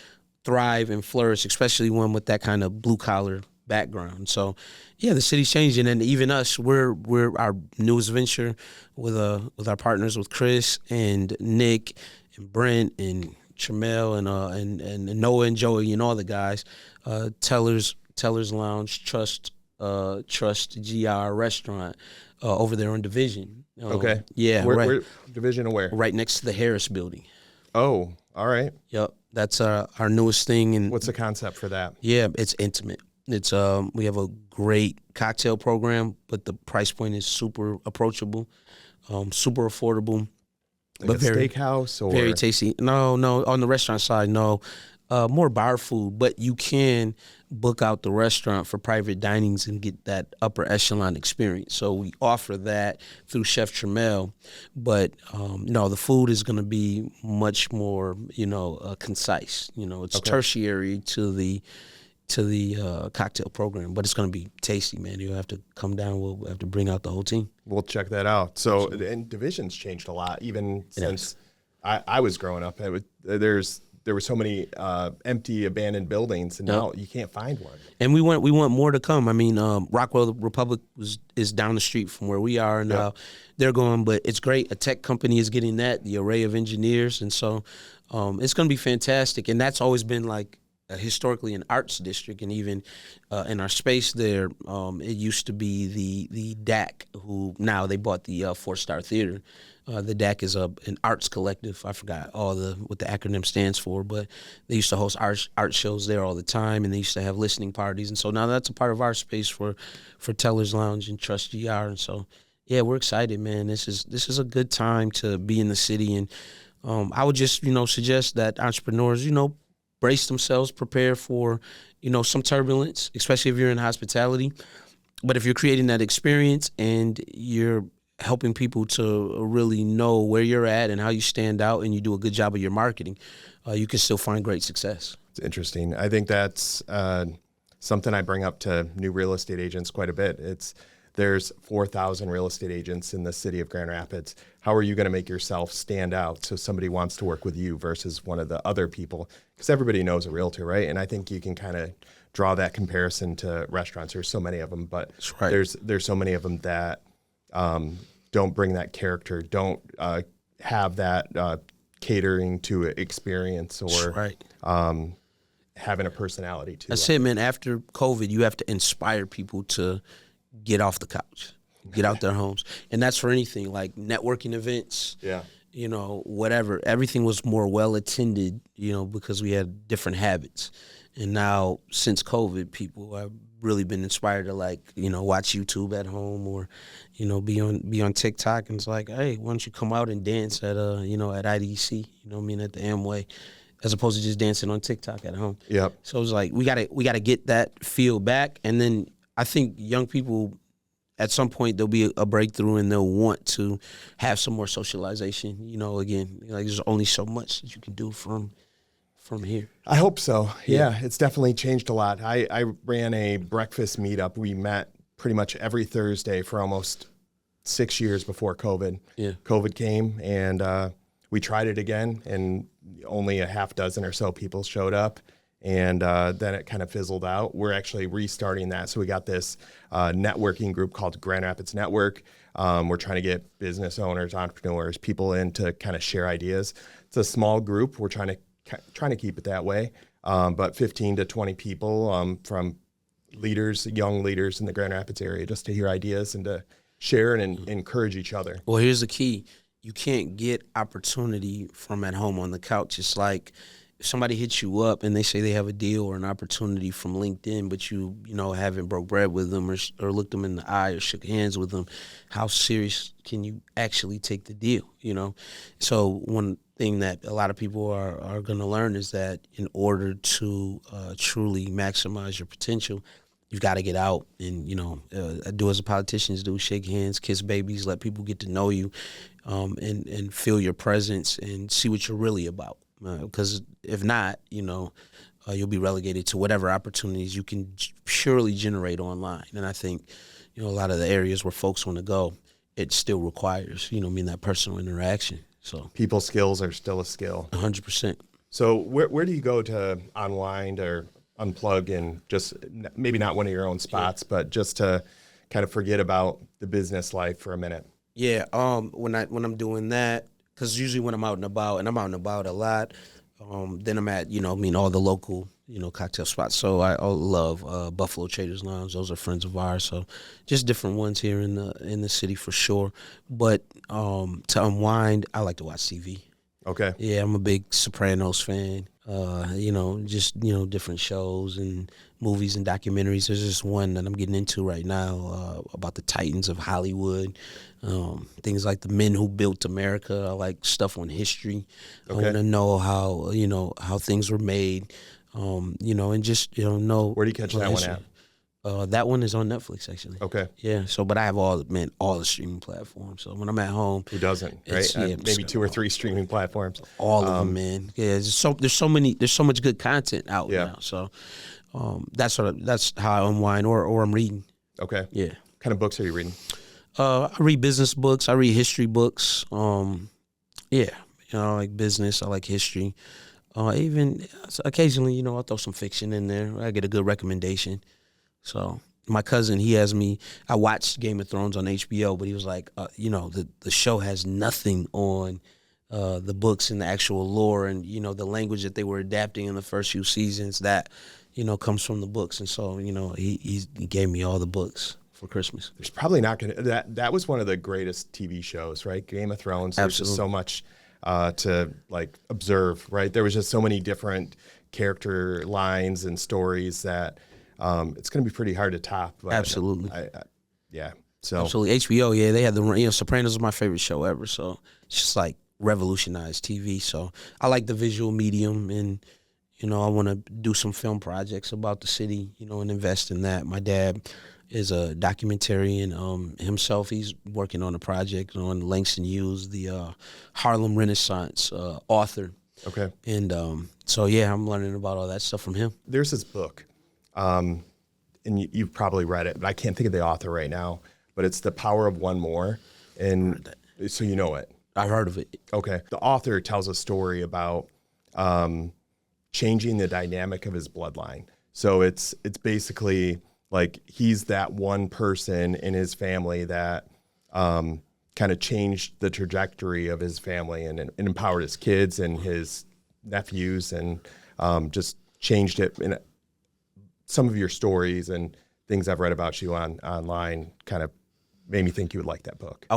thrive and flourish, especially one with that kind of blue-collar background. So, the city's changing, and even us, we're our newest venture with our partners, with Chris and Nick and Brent and Tramel and Noah and Joey and all the guys. Teller's Lounge, Trust GR Restaurant, over there on Division. Okay. Yeah, Where, right. where division of where? Right next to the Harris Building. Oh, all right. Yep, that's our newest thing. And What's the concept for that? yeah, it's intimate. It's we have a great cocktail program, but the price point is super approachable, super affordable, Like but a very steakhouse or very tasty. No, on the restaurant side, no. More bar food, but you can book out the restaurant for private dinings and get that upper echelon experience. So we offer that through Chef Tremel, but no, the food is going to be much more, concise. It's tertiary to the cocktail program, but it's going to be tasty, man. You'll have to come down. We'll have to bring out the whole team. we'll check that out. So, and division's changed a lot, even since I was growing up. There were so many empty, abandoned buildings, and now you can't find one. And we want more to come. I mean, Rockwell Republic is down the street from where we are, and they're going. But it's great. A tech company is getting that, the array of engineers, and so it's going to be fantastic. And that's always been like historically an arts district, and even in our space there, it used to be the DAC, who now they bought the 4-Star Theater. The DAC is an arts collective. I forgot what the acronym stands for, but they used to host art shows there all the time, and they used to have listening parties. And so now that's a part of our space for Teller's Lounge and Trust GR. And so, yeah, we're excited, man. This is a good time to be in the city. And I would just, suggest that entrepreneurs, brace themselves, prepare for, some turbulence, especially if you're in hospitality. But if you're creating that experience and you're helping people to really know where you're at and how you stand out, and you do a good job of your marketing, you can still find great success. It's interesting. I think that's something I bring up to new real estate agents quite a bit. There's 4,000 real estate agents in the city of Grand Rapids. How are you going to make yourself stand out so somebody wants to work with you versus one of the other people? Because everybody knows a realtor, right? And I think you can kind of draw that comparison to restaurants. There's so many of them, but there's so many of them that don't bring that character, don't have that catering to experience or having a personality too. That's it, man. After COVID, you have to inspire people to get off the couch, get out their homes. And that's for anything, like networking events, whatever. Everything was more well attended, because we had different habits. And now, since COVID, people have really been inspired to watch YouTube at home or, be on TikTok. And it's like, hey, why don't you come out and dance at at IDC, at the Amway, as opposed to just dancing on TikTok at home. Yep. So it's like we gotta get that feel back. And then I think young people, at some point, there'll be a breakthrough and they'll want to have some more socialization. Again, there's only so much that you can do from here. I hope so. Yeah, it's definitely changed a lot. I ran a breakfast meetup. We met pretty much every Thursday for almost 6 years before COVID. Yeah. COVID came, and we tried it again, and only a half dozen or so people showed up. And then it kind of fizzled out. We're actually restarting that. So we got this networking group called Grand Rapids Network. We're trying to get business owners, entrepreneurs, people in to kind of share ideas. It's a small group. We're trying to keep it that way. But 15 to 20 people from leaders, young leaders in the Grand Rapids area, just to hear ideas and to share and encourage each other. Well, here's the key. You can't get opportunity from at home on the couch. It's like if somebody hits you up and they say they have a deal or an opportunity from LinkedIn, but you haven't broke bread with them or looked them in the eye or shook hands with them, how serious can you actually take the deal, So one thing that a lot of people are going to learn is that in order to truly maximize your potential, you've got to get out and, do as the politicians do, shake hands, kiss babies, let people get to know you, and feel your presence and see what you're really about. Because if not, you'll be relegated to whatever opportunities you can purely generate online. And I think, a lot of the areas where folks want to go, it still requires, that personal interaction. So people skills are still a skill. 100%. So where do you go to unwind or unplug and just maybe not one of your own spots, but just to kind of forget about the business life for a minute? Yeah. When I'm doing that, because usually when I'm out and about a lot, Then I'm at, all the local, cocktail spots. So I love Buffalo Traders Lounge. Those are friends of ours. So just different ones here in the city for sure. But to unwind, I like to watch TV. Okay. Yeah, I'm a big Sopranos fan. Different shows and movies and documentaries. There's just one that I'm getting into right now about the Titans of Hollywood. Things like the men who built America. I like stuff on history. Okay. I want to know how things were made. And just know. Where do you catch that one at? That one is on Netflix, actually. Okay. Yeah. So, but I have all the streaming platforms. So when I'm at home, Who doesn't? Right. Maybe 2 or 3 streaming platforms. All of them, man. Yeah. There's so much good content out now. So, that's how I unwind, or I'm reading. Okay. Yeah. What kind of books are you reading? I read business books. I read history books. I like business. I like history. Even occasionally, I'll throw some fiction in there. I get a good recommendation. So my cousin, I watched Game of Thrones on HBO, but he was like, the show has nothing on the books and the actual lore and, the language that they were adapting in the first few seasons that, comes from the books. And so, he gave me all the books for Christmas. There's probably not going to, that was one of the greatest TV shows, right? Game of Thrones. There's just so much to observe, right? There was just so many different character lines and stories that it's going to be pretty hard to top. But Absolutely. So absolutely. HBO, they had Sopranos is my favorite show ever. So it's just revolutionized TV. So I like the visual medium and, I want to do some film projects about the city, and invest in that. My dad is a documentarian himself. He's working on a project on Langston Hughes, the Harlem Renaissance author. Okay. And I'm learning about all that stuff from him. There's this book, and you've probably read it, but I can't think of the author right now, but it's The Power of One More. And so you know it. I've heard of it. Okay. The author tells a story about changing the dynamic of his bloodline. So it's basically he's that one person in his family that kind of changed the trajectory of his family and empowered his kids and his nephews and just changed it. And some of your stories and things I've read about you online kind of made me think you would like that book. I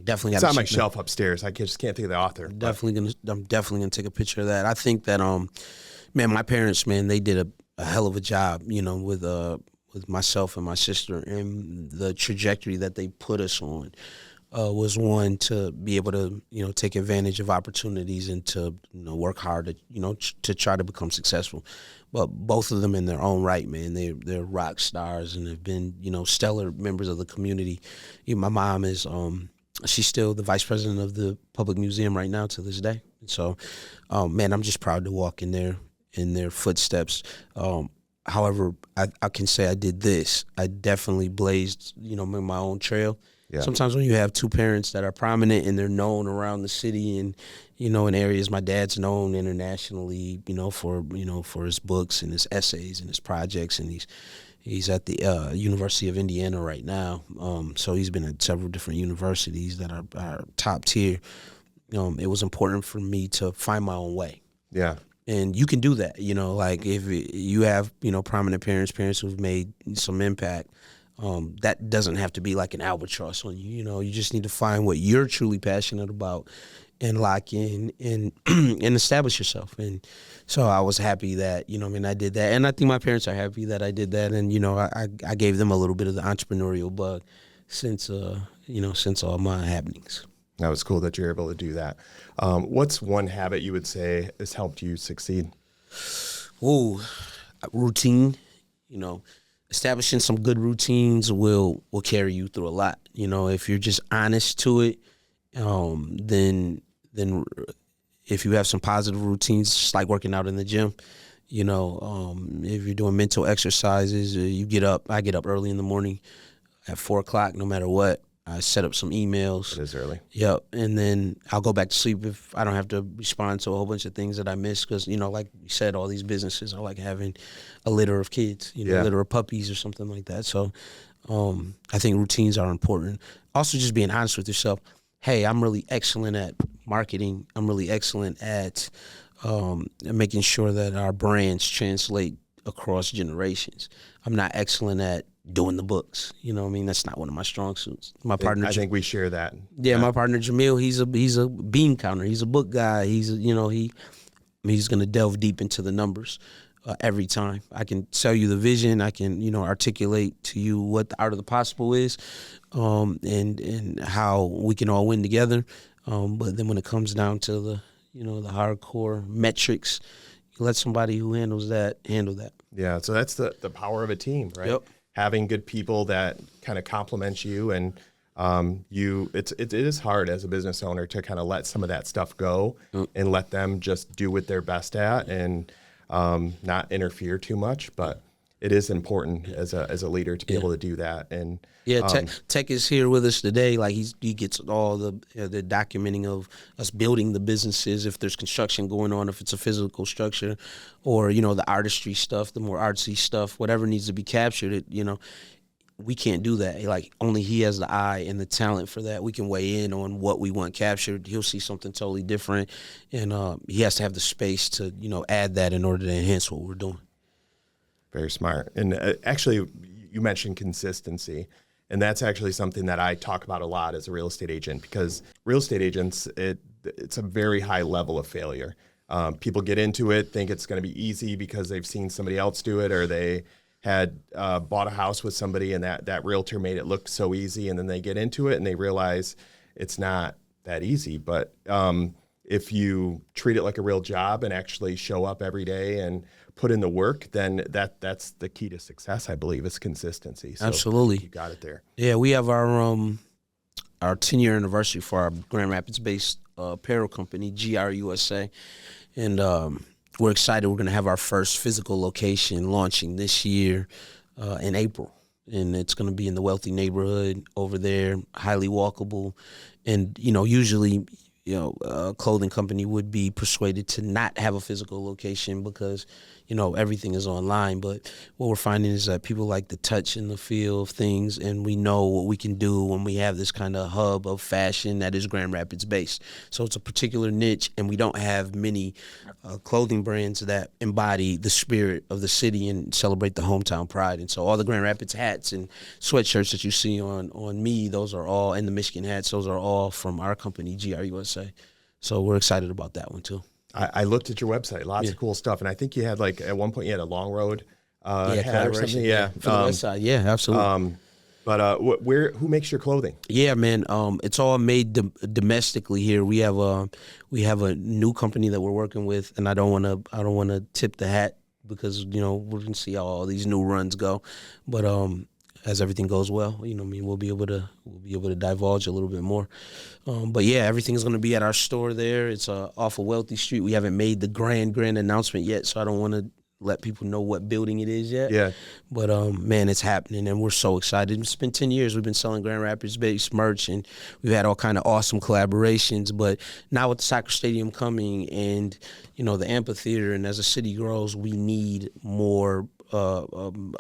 definitely got. It's on my shelf upstairs. I just can't think of the author. I'm definitely gonna take a picture of that. I think that my parents, they did a hell of a job, with myself and my sister, and the trajectory that they put us on was one to be able to take advantage of opportunities and to work hard to try to become successful. But both of them in their own right, man, they're rock stars and have been stellar members of the community. My mom is she's still the vice president of the public museum right now to this day. So, I'm just proud to walk in their footsteps. However, I can say I did this. I definitely blazed, my own trail. Yeah. Sometimes when you have two parents that are prominent and they're known around the city and, in areas, my dad's known internationally, for his books and his essays and his projects, and he's at the University of Indiana right now. So he's been at several different universities that are top tier. It was important for me to find my own way. Yeah. And you can do that, if you have, prominent parents who've made some impact, that doesn't have to be like an albatross on you. You just need to find what you're truly passionate about and lock in and and establish yourself. And so I was happy that, I did that. And I think my parents are happy that I did that. And, I gave them a little bit of the entrepreneurial bug since all my happenings. That was cool that you're able to do that. What's one habit you would say has helped you succeed? Ooh, routine. Establishing some good routines will carry you through a lot. If you're just honest to it, then if you have some positive routines, just like working out in the gym, if you're doing mental exercises, I get up early in the morning at 4:00, no matter what. I set up some emails. It is early. Yep. And then I'll go back to sleep if I don't have to respond to a whole bunch of things that I miss. Because, like you said, all these businesses are like having a litter of kids, a litter of puppies or something like that. So I think routines are important. Also, just being honest with yourself. Hey, I'm really excellent at marketing. I'm really excellent at and making sure that our brands translate across generations. I'm not excellent at doing the books. You know what I mean? That's not one of my strong suits. My partner, I think we share that. yeah, my partner Jamil, he's a bean counter. He's a book guy. He's going to delve deep into the numbers every time. I can sell you the vision. I can articulate to you what the art of the possible is, and how we can all win together. But then when it comes down to the the hardcore metrics, you let somebody who handle that. Yeah, so that's the power of a team, right? Yep. Having good people that kind of complement you, and it is hard as a business owner to kind of let some of that stuff go and let them just do what they're best at and not interfere too much. But it is important as a leader to be able to do that. And Tech is here with us today. Like he gets all the documenting of us building the businesses. If there's construction going on, if it's a physical structure, or the artistry stuff, the more artsy stuff, whatever needs to be captured. We can't do that. Like only he has the eye and the talent for that. We can weigh in on what we want captured. He'll see something totally different, and he has to have the space to add that in order to enhance what we're doing. Very smart. And actually, you mentioned consistency. And that's actually something that I talk about a lot as a real estate agent, because real estate agents, it's a very high level of failure. People get into it, think it's going to be easy because they've seen somebody else do it, or they had bought a house with somebody and that realtor made it look so easy, and then they get into it and they realize it's not that easy. But if you treat it like a real job and actually show up every day and put in the work, then that's the key to success, I believe, is consistency. So absolutely. You got it there. Yeah, we have our 10-year anniversary for our Grand Rapids-based apparel company, GRUSA, and we're excited. We're going to have our first physical location launching this year in April, and it's going to be in the wealthy neighborhood over there, highly walkable, and usually a clothing company would be persuaded to not have a physical location because everything is online. But what we're finding is that people like the touch and the feel of things, and we know what we can do when we have this kind of hub of fashion that is Grand Rapids based. So it's a particular niche, and we don't have many clothing brands that embody the spirit of the city and celebrate the hometown pride. And so all the Grand Rapids hats and sweatshirts that you see on me, those are all, and the Michigan hats, those are all from our company, GRUSA. So we're excited about that one too. I looked at your website, lots of cool stuff, and I think you had at one point you had a Long Road hat or something. Yeah, for the West Side. Yeah, absolutely. But who makes your clothing? Yeah, man, it's all made domestically here. We have a new company that we're working with, and I don't want to tip the hat because we're gonna see how all these new runs go, but as everything goes well, we'll be able to divulge a little bit more. But yeah, everything's going to be at our store there. It's off of Wealthy Street. We haven't made the grand announcement yet, so I don't want to let people know what building it is yet. Yeah. But man, it's happening, and we're so excited. It's been 10 years we've been selling Grand Rapids-based merch, and we've had all kind of awesome collaborations. But now with the soccer stadium coming and the amphitheater, and as the city grows, we need more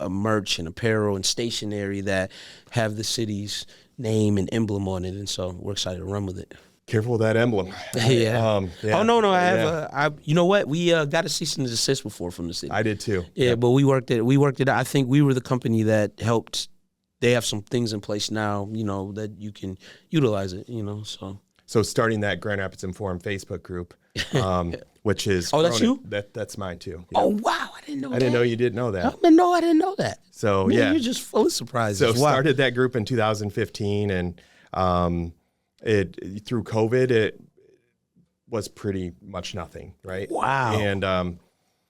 merch and apparel and stationery that have the city's name and emblem on it, and so we're excited to run with it. Careful with that emblem. Yeah. Oh no, I have. You know what? We got a cease and desist before from the city. I did too. Yeah, but we worked it. I think we were the company that helped. They have some things in place now, that you can utilize it. So starting that Grand Rapids Informed Facebook group, which is that's you? That's mine too. Yeah. Oh wow, I didn't know that. I didn't know you didn't know that. No, I didn't know that. So Man, yeah, you're just full of surprises. So wow. Started that group in 2015, and through COVID it was pretty much nothing, right? Wow. And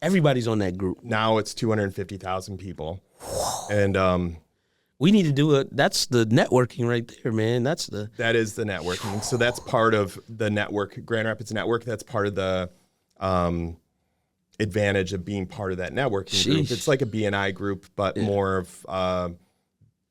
everybody's on that group. Now it's 250,000 people, and we need to do it. That's the networking right there, man. That is the networking. So that's part of the network, Grand Rapids Network. That's part of the advantage of being part of that networking group. It's like a BNI group, but more of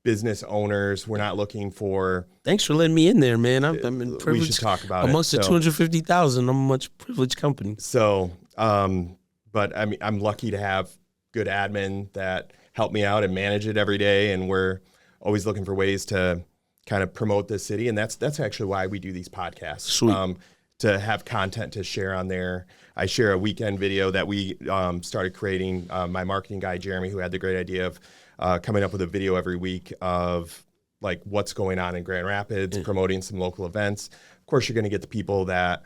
business owners. We're not looking for. Thanks for letting me in there, man. I'm in privilege. We should talk about amongst the 250,000. I'm a much privileged company. So, but I mean, I'm lucky to have good admin that help me out and manage it every day, and we're always looking for ways to kind of promote this city, and that's actually why we do these podcasts. Sweet. to have content to share on there. I share a weekend video that we started creating. My marketing guy, Jeremy, who had the great idea of coming up with a video every week of like what's going on in Grand Rapids, promoting some local events. Of course, you're going to get the people that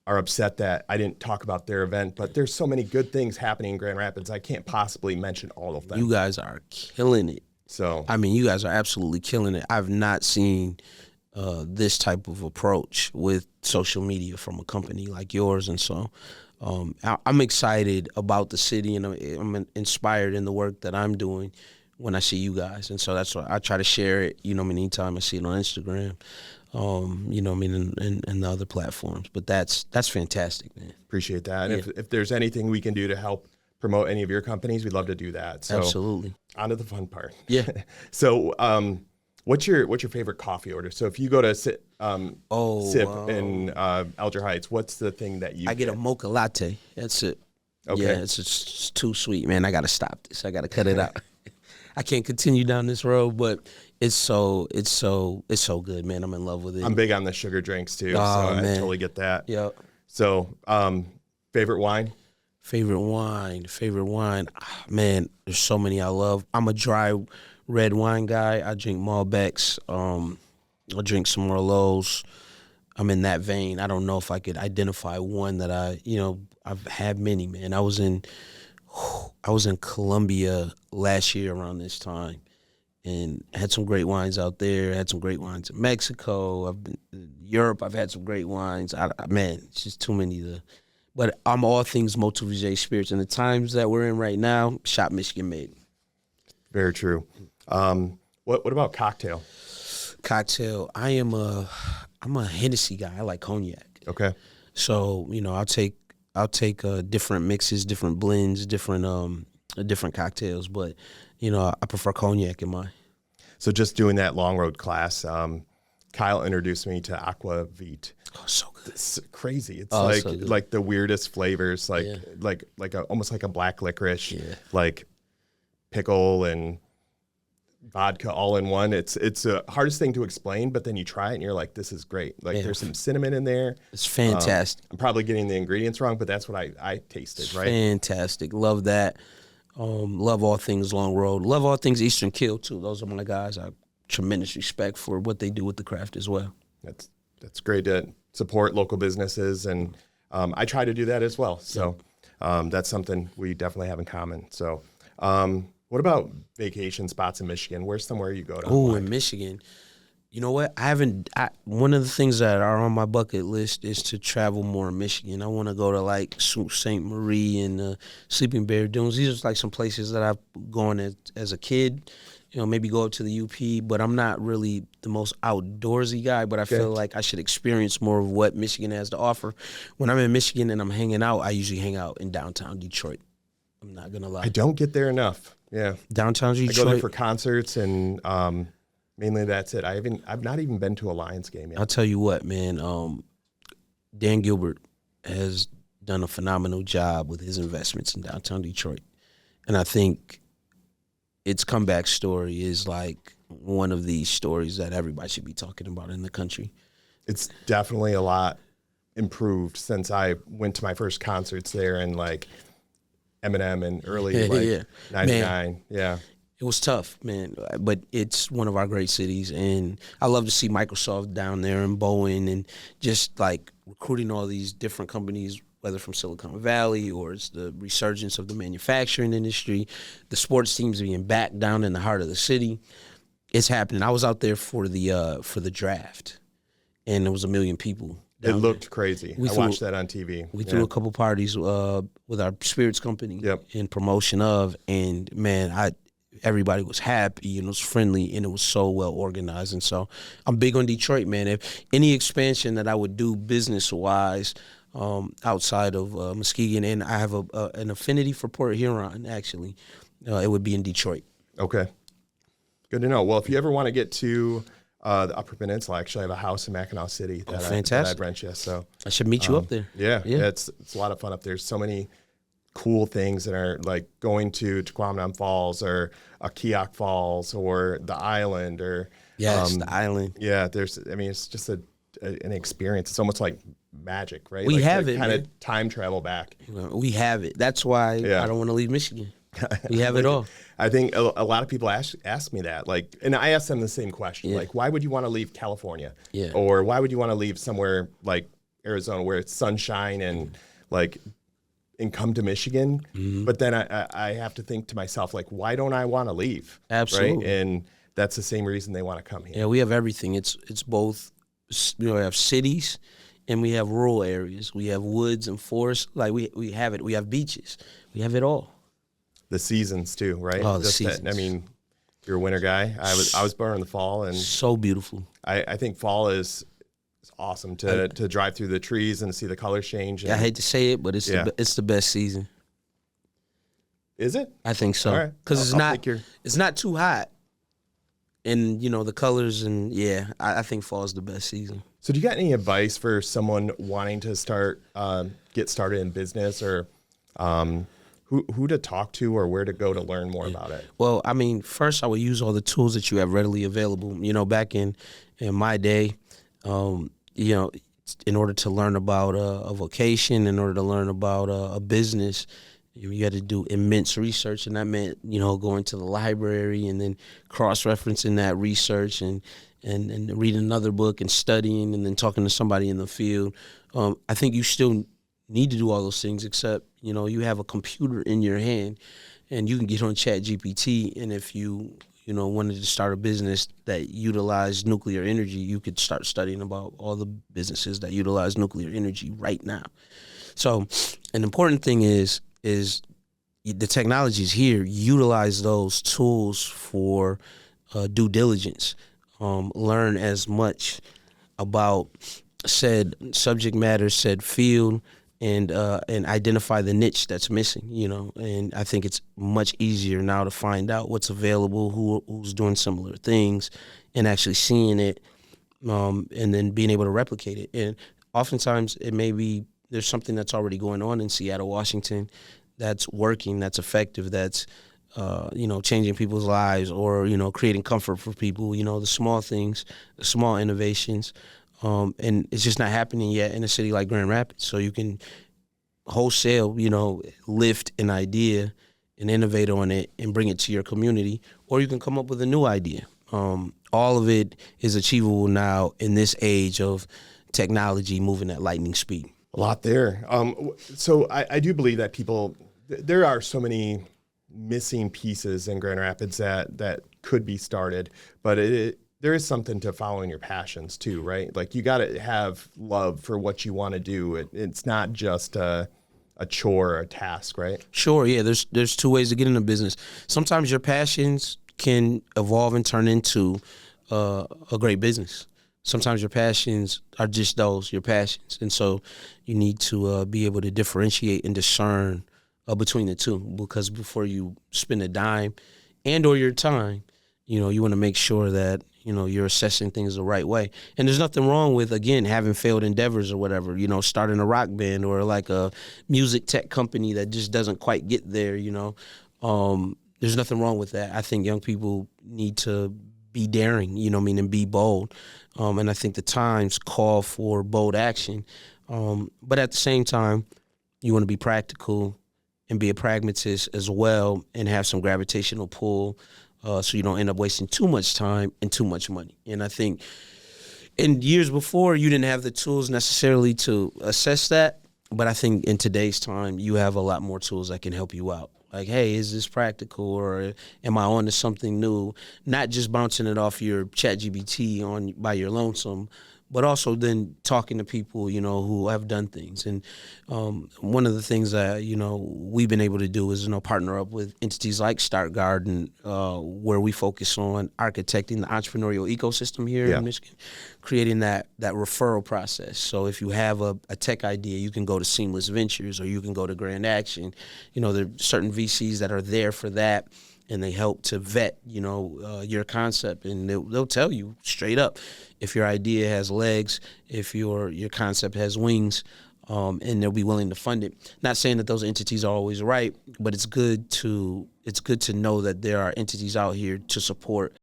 are upset that I didn't talk about their event, but there's so many good things happening in Grand Rapids. I can't possibly mention all of them. You guys are killing it. So, I mean, you guys are absolutely killing it. I've not seen this type of approach with social media from a company like yours. And so I'm excited about the city, and I'm inspired in the work that I'm doing when I see you guys. And so that's why I try to share it, anytime I see it on Instagram. In the other platforms. But that's fantastic, man. Appreciate that. And if there's anything we can do to help promote any of your companies, we'd love to do that. So absolutely. On to the fun part. Yeah. So what's your favorite coffee order? So if you go to Sip in Alger Heights, what's the thing that you get? A mocha latte. That's it. Okay. Yeah, it's too sweet, man. I got to stop this. I got to cut it out. I can't continue down this road, but it's so good, man. I'm in love with it. I'm big on the sugar drinks too, so I totally get that. Yeah. So, favorite wine? Favorite wine. Man, there's so many I love. I'm a dry red wine guy. I drink Malbecs. I drink some Merlots. I'm in that vein. I don't know if I could identify one that I've had many, man. I was in Colombia last year around this time, and had some great wines out there. Had some great wines in Mexico. I've been in Europe. I've had some great wines. Man, it's just too many But I'm all things Motu Viget spirits. And the times that we're in right now, shop Michigan made. Very true. What about cocktail? Cocktail. I'm a Hennessy guy. I like cognac. Okay. So I'll take different mixes, different blends, different cocktails, but I prefer cognac in mine. So just doing that long road class, Kyle introduced me to Aqua Vite. Oh, so good! It's crazy. It's so like the weirdest flavors, almost like a black licorice, like pickle and vodka all in one. It's the hardest thing to explain, but then you try it and you're like, this is great. There's some cinnamon in there. It's fantastic. I'm probably getting the ingredients wrong, but that's what I tasted, right? Fantastic. Love that. Love all things Long Road. Love all things Eastern Kill too. Those are my guys. I have tremendous respect for what they do with the craft as well. That's great to support local businesses, and I try to do that as well. So that's something we definitely have in common. So what about vacation spots in Michigan? Where's somewhere you go to? Oh, in Michigan. You know what? One of the things that are on my bucket list is to travel more in Michigan. I want to go to like Sault Ste. Marie and Sleeping Bear Dunes. These are like some places that I've gone as a kid. Maybe go up to the UP, but I'm not really the most outdoorsy guy, but I feel like I should experience more of what Michigan has to offer. When I'm in Michigan and I'm hanging out, I usually hang out in downtown Detroit. I'm not going to lie. I don't get there enough. Yeah. Downtown Detroit. I go there for concerts and mainly that's it. I've not even been to a Lions game yet. I'll tell you what, man. Dan Gilbert has done a phenomenal job with his investments in downtown Detroit. And I think its comeback story is like one of these stories that everybody should be talking about in the country. It's definitely a lot improved since I went to my first concerts there in like Eminem and early 99. Yeah. It was tough, man, but it's one of our great cities, and I love to see Microsoft down there and Boeing and just like recruiting all these different companies, whether from Silicon Valley or it's the resurgence of the manufacturing industry, the sports teams being back down in the heart of the city. It's happening. I was out there for the draft, and there was 1 million people. It looked crazy. I watched that on TV. We threw a couple parties with our spirits company in promotion of, and man, everybody was happy and it was friendly and it was so well organized. And so I'm big on Detroit, man. If any expansion that I would do business-wise outside of Muskegon, and I have an affinity for Port Huron, actually, it would be in Detroit. Okay. Good to know. Well, if you ever want to get to the Upper Peninsula, actually, I have a house in Mackinac City that I'd rent you. So I should meet you up there. Yeah, it's a lot of fun up there. So many cool things that are like going to Tequamanon Falls or Keokuk Falls or the island or the island. Yeah, it's just an experience. It's almost like magic, right? We like have to it, kind man. of time travel back. We have it. That's why I don't want to leave Michigan. We have it all. I think a lot of people ask me that, like, and I ask them the same question, like, why would you want to leave California? Yeah. Or why would you want to leave somewhere like Arizona where it's sunshine and like, and come to Michigan? But then I have to think to myself, like, why don't I want to leave? Absolutely. Right? And that's the same reason they want to come here. Yeah, we have everything. It's both, we have cities and we have rural areas. We have woods and forests. Like we have it. We have beaches. We have it all. The seasons too, right? Oh, the seasons. I mean, you're a winter guy. I was born in the fall, and so beautiful. I think fall is awesome to drive through the trees and see the colors change. And, I hate to say it, but it's the best season. Is it? I think so. All right. Because it's not too hot, and the colors, and I think fall is the best season. So, do you got any advice for someone wanting to get started in business, or who to talk to, or where to go to learn more about it? Well, I mean, first I would use all the tools that you have readily available. Back in my day, in order to learn about a vocation, in order to learn about a business, you had to do immense research, and that meant going to the library and then cross-referencing that research and reading another book and studying and then talking to somebody in the field. I think you still need to do all those things, except you have a computer in your hand and you can get on ChatGPT, and if you wanted to start a business that utilized nuclear energy, you could start studying about all the businesses that utilize nuclear energy right now. So an important thing is the technology is here. Utilize those tools for due diligence. Learn as much about said subject matter, said field, and identify the niche that's missing, and I think it's much easier now to find out what's available, who's doing similar things, and actually seeing it, and then being able to replicate it. And oftentimes it may be there's something that's already going on in Seattle, Washington, that's working, that's effective, that's changing people's lives, or creating comfort for people. The small things, the small innovations. And it's just not happening yet in a city like Grand Rapids. So you can wholesale, lift an idea and innovate on it and bring it to your community, or you can come up with a new idea. All of it is achievable now in this age of technology moving at lightning speed. A lot there. So I do believe that there are so many missing pieces in Grand Rapids that could be started, but there is something to following your passions too, right? Like you got to have love for what you want to do. It's not just a chore or a task, right? Sure, yeah. There's two ways to get into business. Sometimes your passions can evolve and turn into a great business. Sometimes your passions are just your passions, and so you need to be able to differentiate and discern between the two. Because before you spend a dime and or your time, you want to make sure that you're assessing things the right way. And there's nothing wrong with, again, having failed endeavors or whatever, starting a rock band or like a music tech company that just doesn't quite get there, There's nothing wrong with that. I think young people need to be daring, and be bold. And I think the times call for bold action. But at the same time, you want to be practical and be a pragmatist as well, and have some gravitational pull, so you don't end up wasting too much time and too much money. And I think in years before, you didn't have the tools necessarily to assess that, but I think in today's time, you have a lot more tools that can help you out. Like, hey, is this practical, or am I on to something new? Not just bouncing it off your ChatGPT by your lonesome, but also then talking to people, who have done things. And one of the things that, we've been able to do is, partner up with entities like Start Garden, where we focus on architecting the entrepreneurial ecosystem here in Michigan, creating that referral process. So if you have a tech idea, you can go to Seamless Ventures, or you can go to Grand Action. There are certain VCs that are there for that, and they help to vet, your concept, and they'll tell you straight up if your idea has legs, if your concept has wings, and they'll be willing to fund it. Not saying that those entities are always right, but it's good to know that there are entities out here to support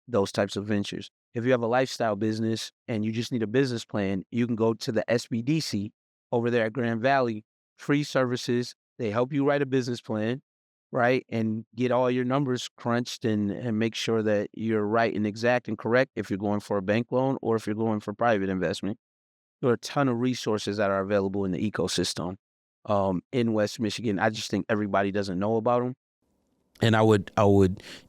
those types of ventures. If you have a lifestyle business and you just need a business plan, you can go to the SBDC over there at Grand Valley, free services. They help you write a business plan, right? And get all your numbers crunched and make sure that you're right and exact and correct if you're going for a bank loan or if you're going for private investment. There are a ton of resources that are available in the ecosystem in West Michigan. I just think everybody doesn't know about them. And I would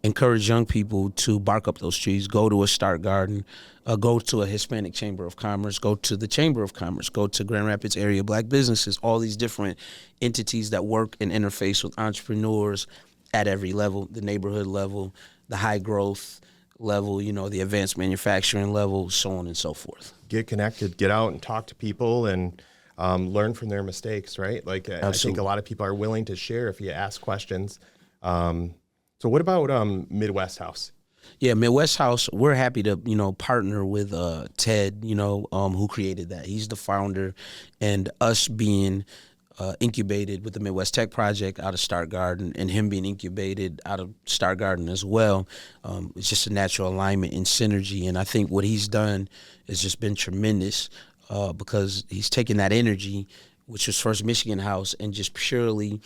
encourage young people to bark up those trees, go to a Start Garden, go to a Hispanic Chamber of Commerce, go to the Chamber of Commerce, go to Grand Rapids Area Black Businesses, all these different entities that work and interface with entrepreneurs at every level, the neighborhood level, the high growth level, the advanced manufacturing level, so on and so forth. Get connected, get out and talk to people and learn from their mistakes, right? Like I think a lot of people are willing to share if you ask questions. So what about Midwest House? Yeah, Midwest House, we're happy to, partner with Ted, who created that. He's the founder, and us being incubated with the Midwest Tech Project out of Start Garden and him being incubated out of Start Garden as well. It's just a natural alignment and synergy. And I think what he's done has just been tremendous because he's taken that energy, which was First Michigan House, and just purely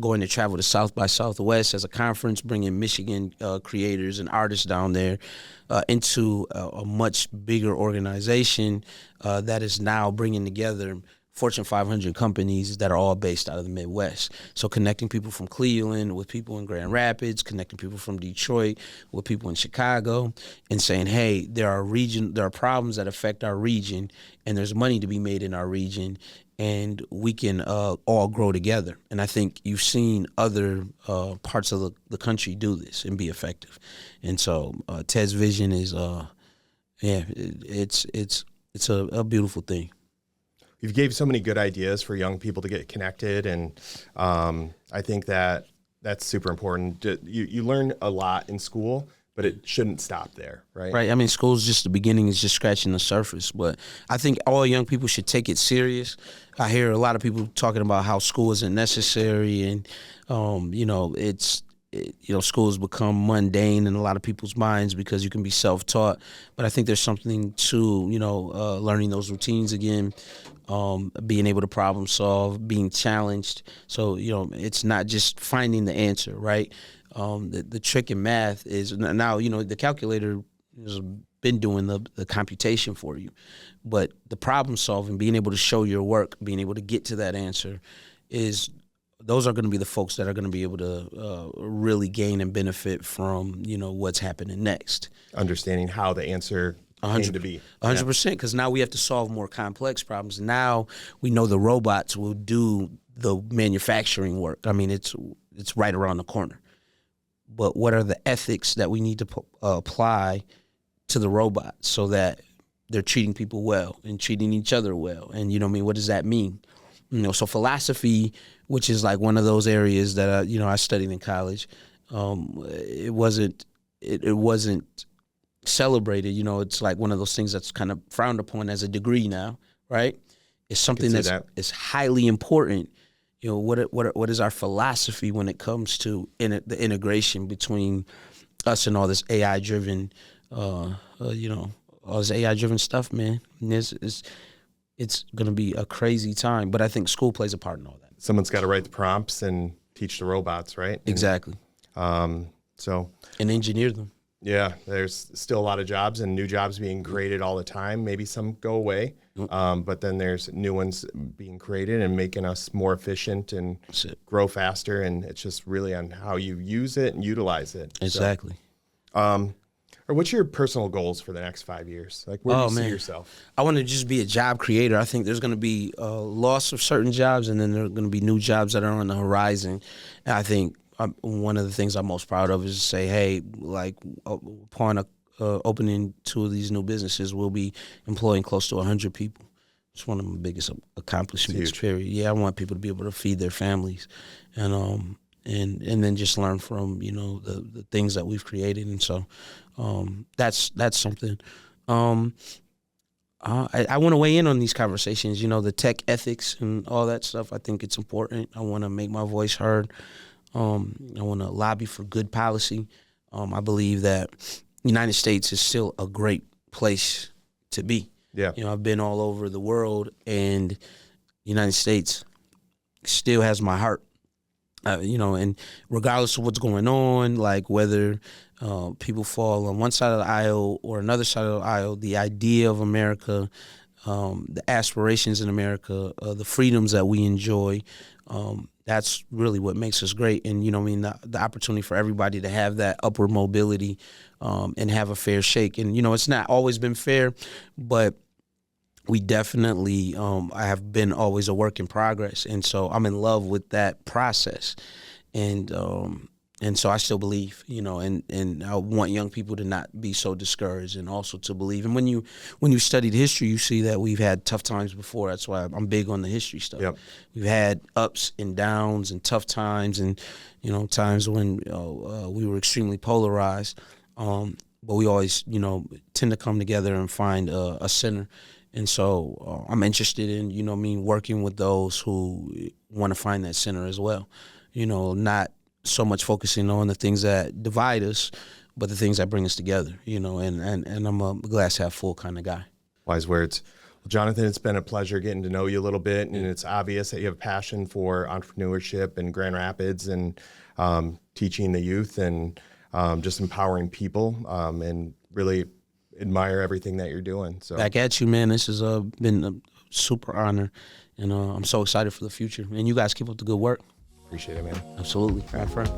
going to travel to South by Southwest as a conference, bringing Michigan creators and artists down there into a much bigger organization that is now bringing together Fortune 500 companies that are all based out of the Midwest. So connecting people from Cleveland with people in Grand Rapids, connecting people from Detroit with people in Chicago, and saying, hey, there are problems that affect our region, and there's money to be made in our region, and we can all grow together. And I think you've seen other parts of the country do this and be effective. And so Ted's vision is, it's a beautiful thing. You've gave so many good ideas for young people to get connected, and I think that's super important. You learn a lot in school, but it shouldn't stop there, right? Right. I mean, school's just the beginning, it's just scratching the surface. But I think all young people should take it serious. I hear a lot of people talking about how school isn't necessary, and school has become mundane in a lot of people's minds because you can be self-taught. But I think there's something to learning those routines again. Being able to problem solve, being challenged. So, it's not just finding the answer, right? The trick in math is now, the calculator has been doing the computation for you. But the problem solving, being able to show your work, being able to get to that answer those are going to be the folks that are going to be able to really gain and benefit from, what's happening next. Understanding how the answer came to be. 100%, because now we have to solve more complex problems. Now we know the robots will do the manufacturing work. I mean, it's right around the corner. But what are the ethics that we need to apply to the robots so that they're treating people well and treating each other well? And, what does that mean? So philosophy, which is like one of those areas that, I studied in college, it wasn't celebrated. It's like one of those things that's kind of frowned upon as a degree now, right? It's something is highly important. What is our philosophy when it comes to the integration between us and all this AI-driven, all this AI-driven stuff, man. And it's going to be a crazy time, but I think school plays a part in all that. Someone's got to write the prompts and teach the robots, right? Exactly. And engineer them. Yeah, there's still a lot of jobs and new jobs being created all the time. Maybe some go away, but then there's new ones being created and making us more efficient and grow faster. And it's just really on how you use it and utilize it. Exactly. Or what's your personal goals for the next 5 years? Like, where do you see yourself? I want to just be a job creator. I think there's going to be a loss of certain jobs, and then there are going to be new jobs that are on the horizon. And I think one of the things I'm most proud of is to say, hey, like upon opening 2 of these new businesses, we'll be employing close to 100 people. It's one of my biggest accomplishments. Period. Yeah, I want people to be able to feed their families, and then just learn from the things that we've created. And so that's something. I want to weigh in on these conversations. The tech ethics and all that stuff. I think it's important. I want to make my voice heard. I want to lobby for good policy. I believe that the United States is still a great place to be. Yeah. You know, I've been all over the world, and the United States still has my heart. You know, and regardless of what's going on, like whether people fall on one side of the aisle or another side of the aisle, the idea of America, the aspirations in America, the freedoms that we enjoy, that's really what makes us great. And, you know, I mean, the opportunity for everybody to have that upward mobility and have a fair shake. And, you know, it's not always been fair, but we definitely, I have been always a work in progress. And so I'm in love with that process. And so I still believe, you know, and I want young people to not be so discouraged and also to believe. And when you studied history, you see that we've had tough times before. That's why I'm big on the history stuff. Yep. We've had ups and downs and tough times and, you know, times when we were extremely polarized. But we always, you know, tend to come together and find a center. And so I'm interested in, you know what I mean, working with those who want to find that center as well. You know, not so much focusing on the things that divide us, but the things that bring us together, you know, and I'm a glass half full kind of guy. Wise words. Well, Jonathan, it's been a pleasure getting to know you a little bit, and it's obvious that you have a passion for entrepreneurship in Grand Rapids and teaching the youth and just empowering people, and really admire everything that you're doing. So back at you, man. This has been a super honor, and I'm so excited for the future. And you guys keep up the good work. Appreciate it, man. Absolutely. My friend.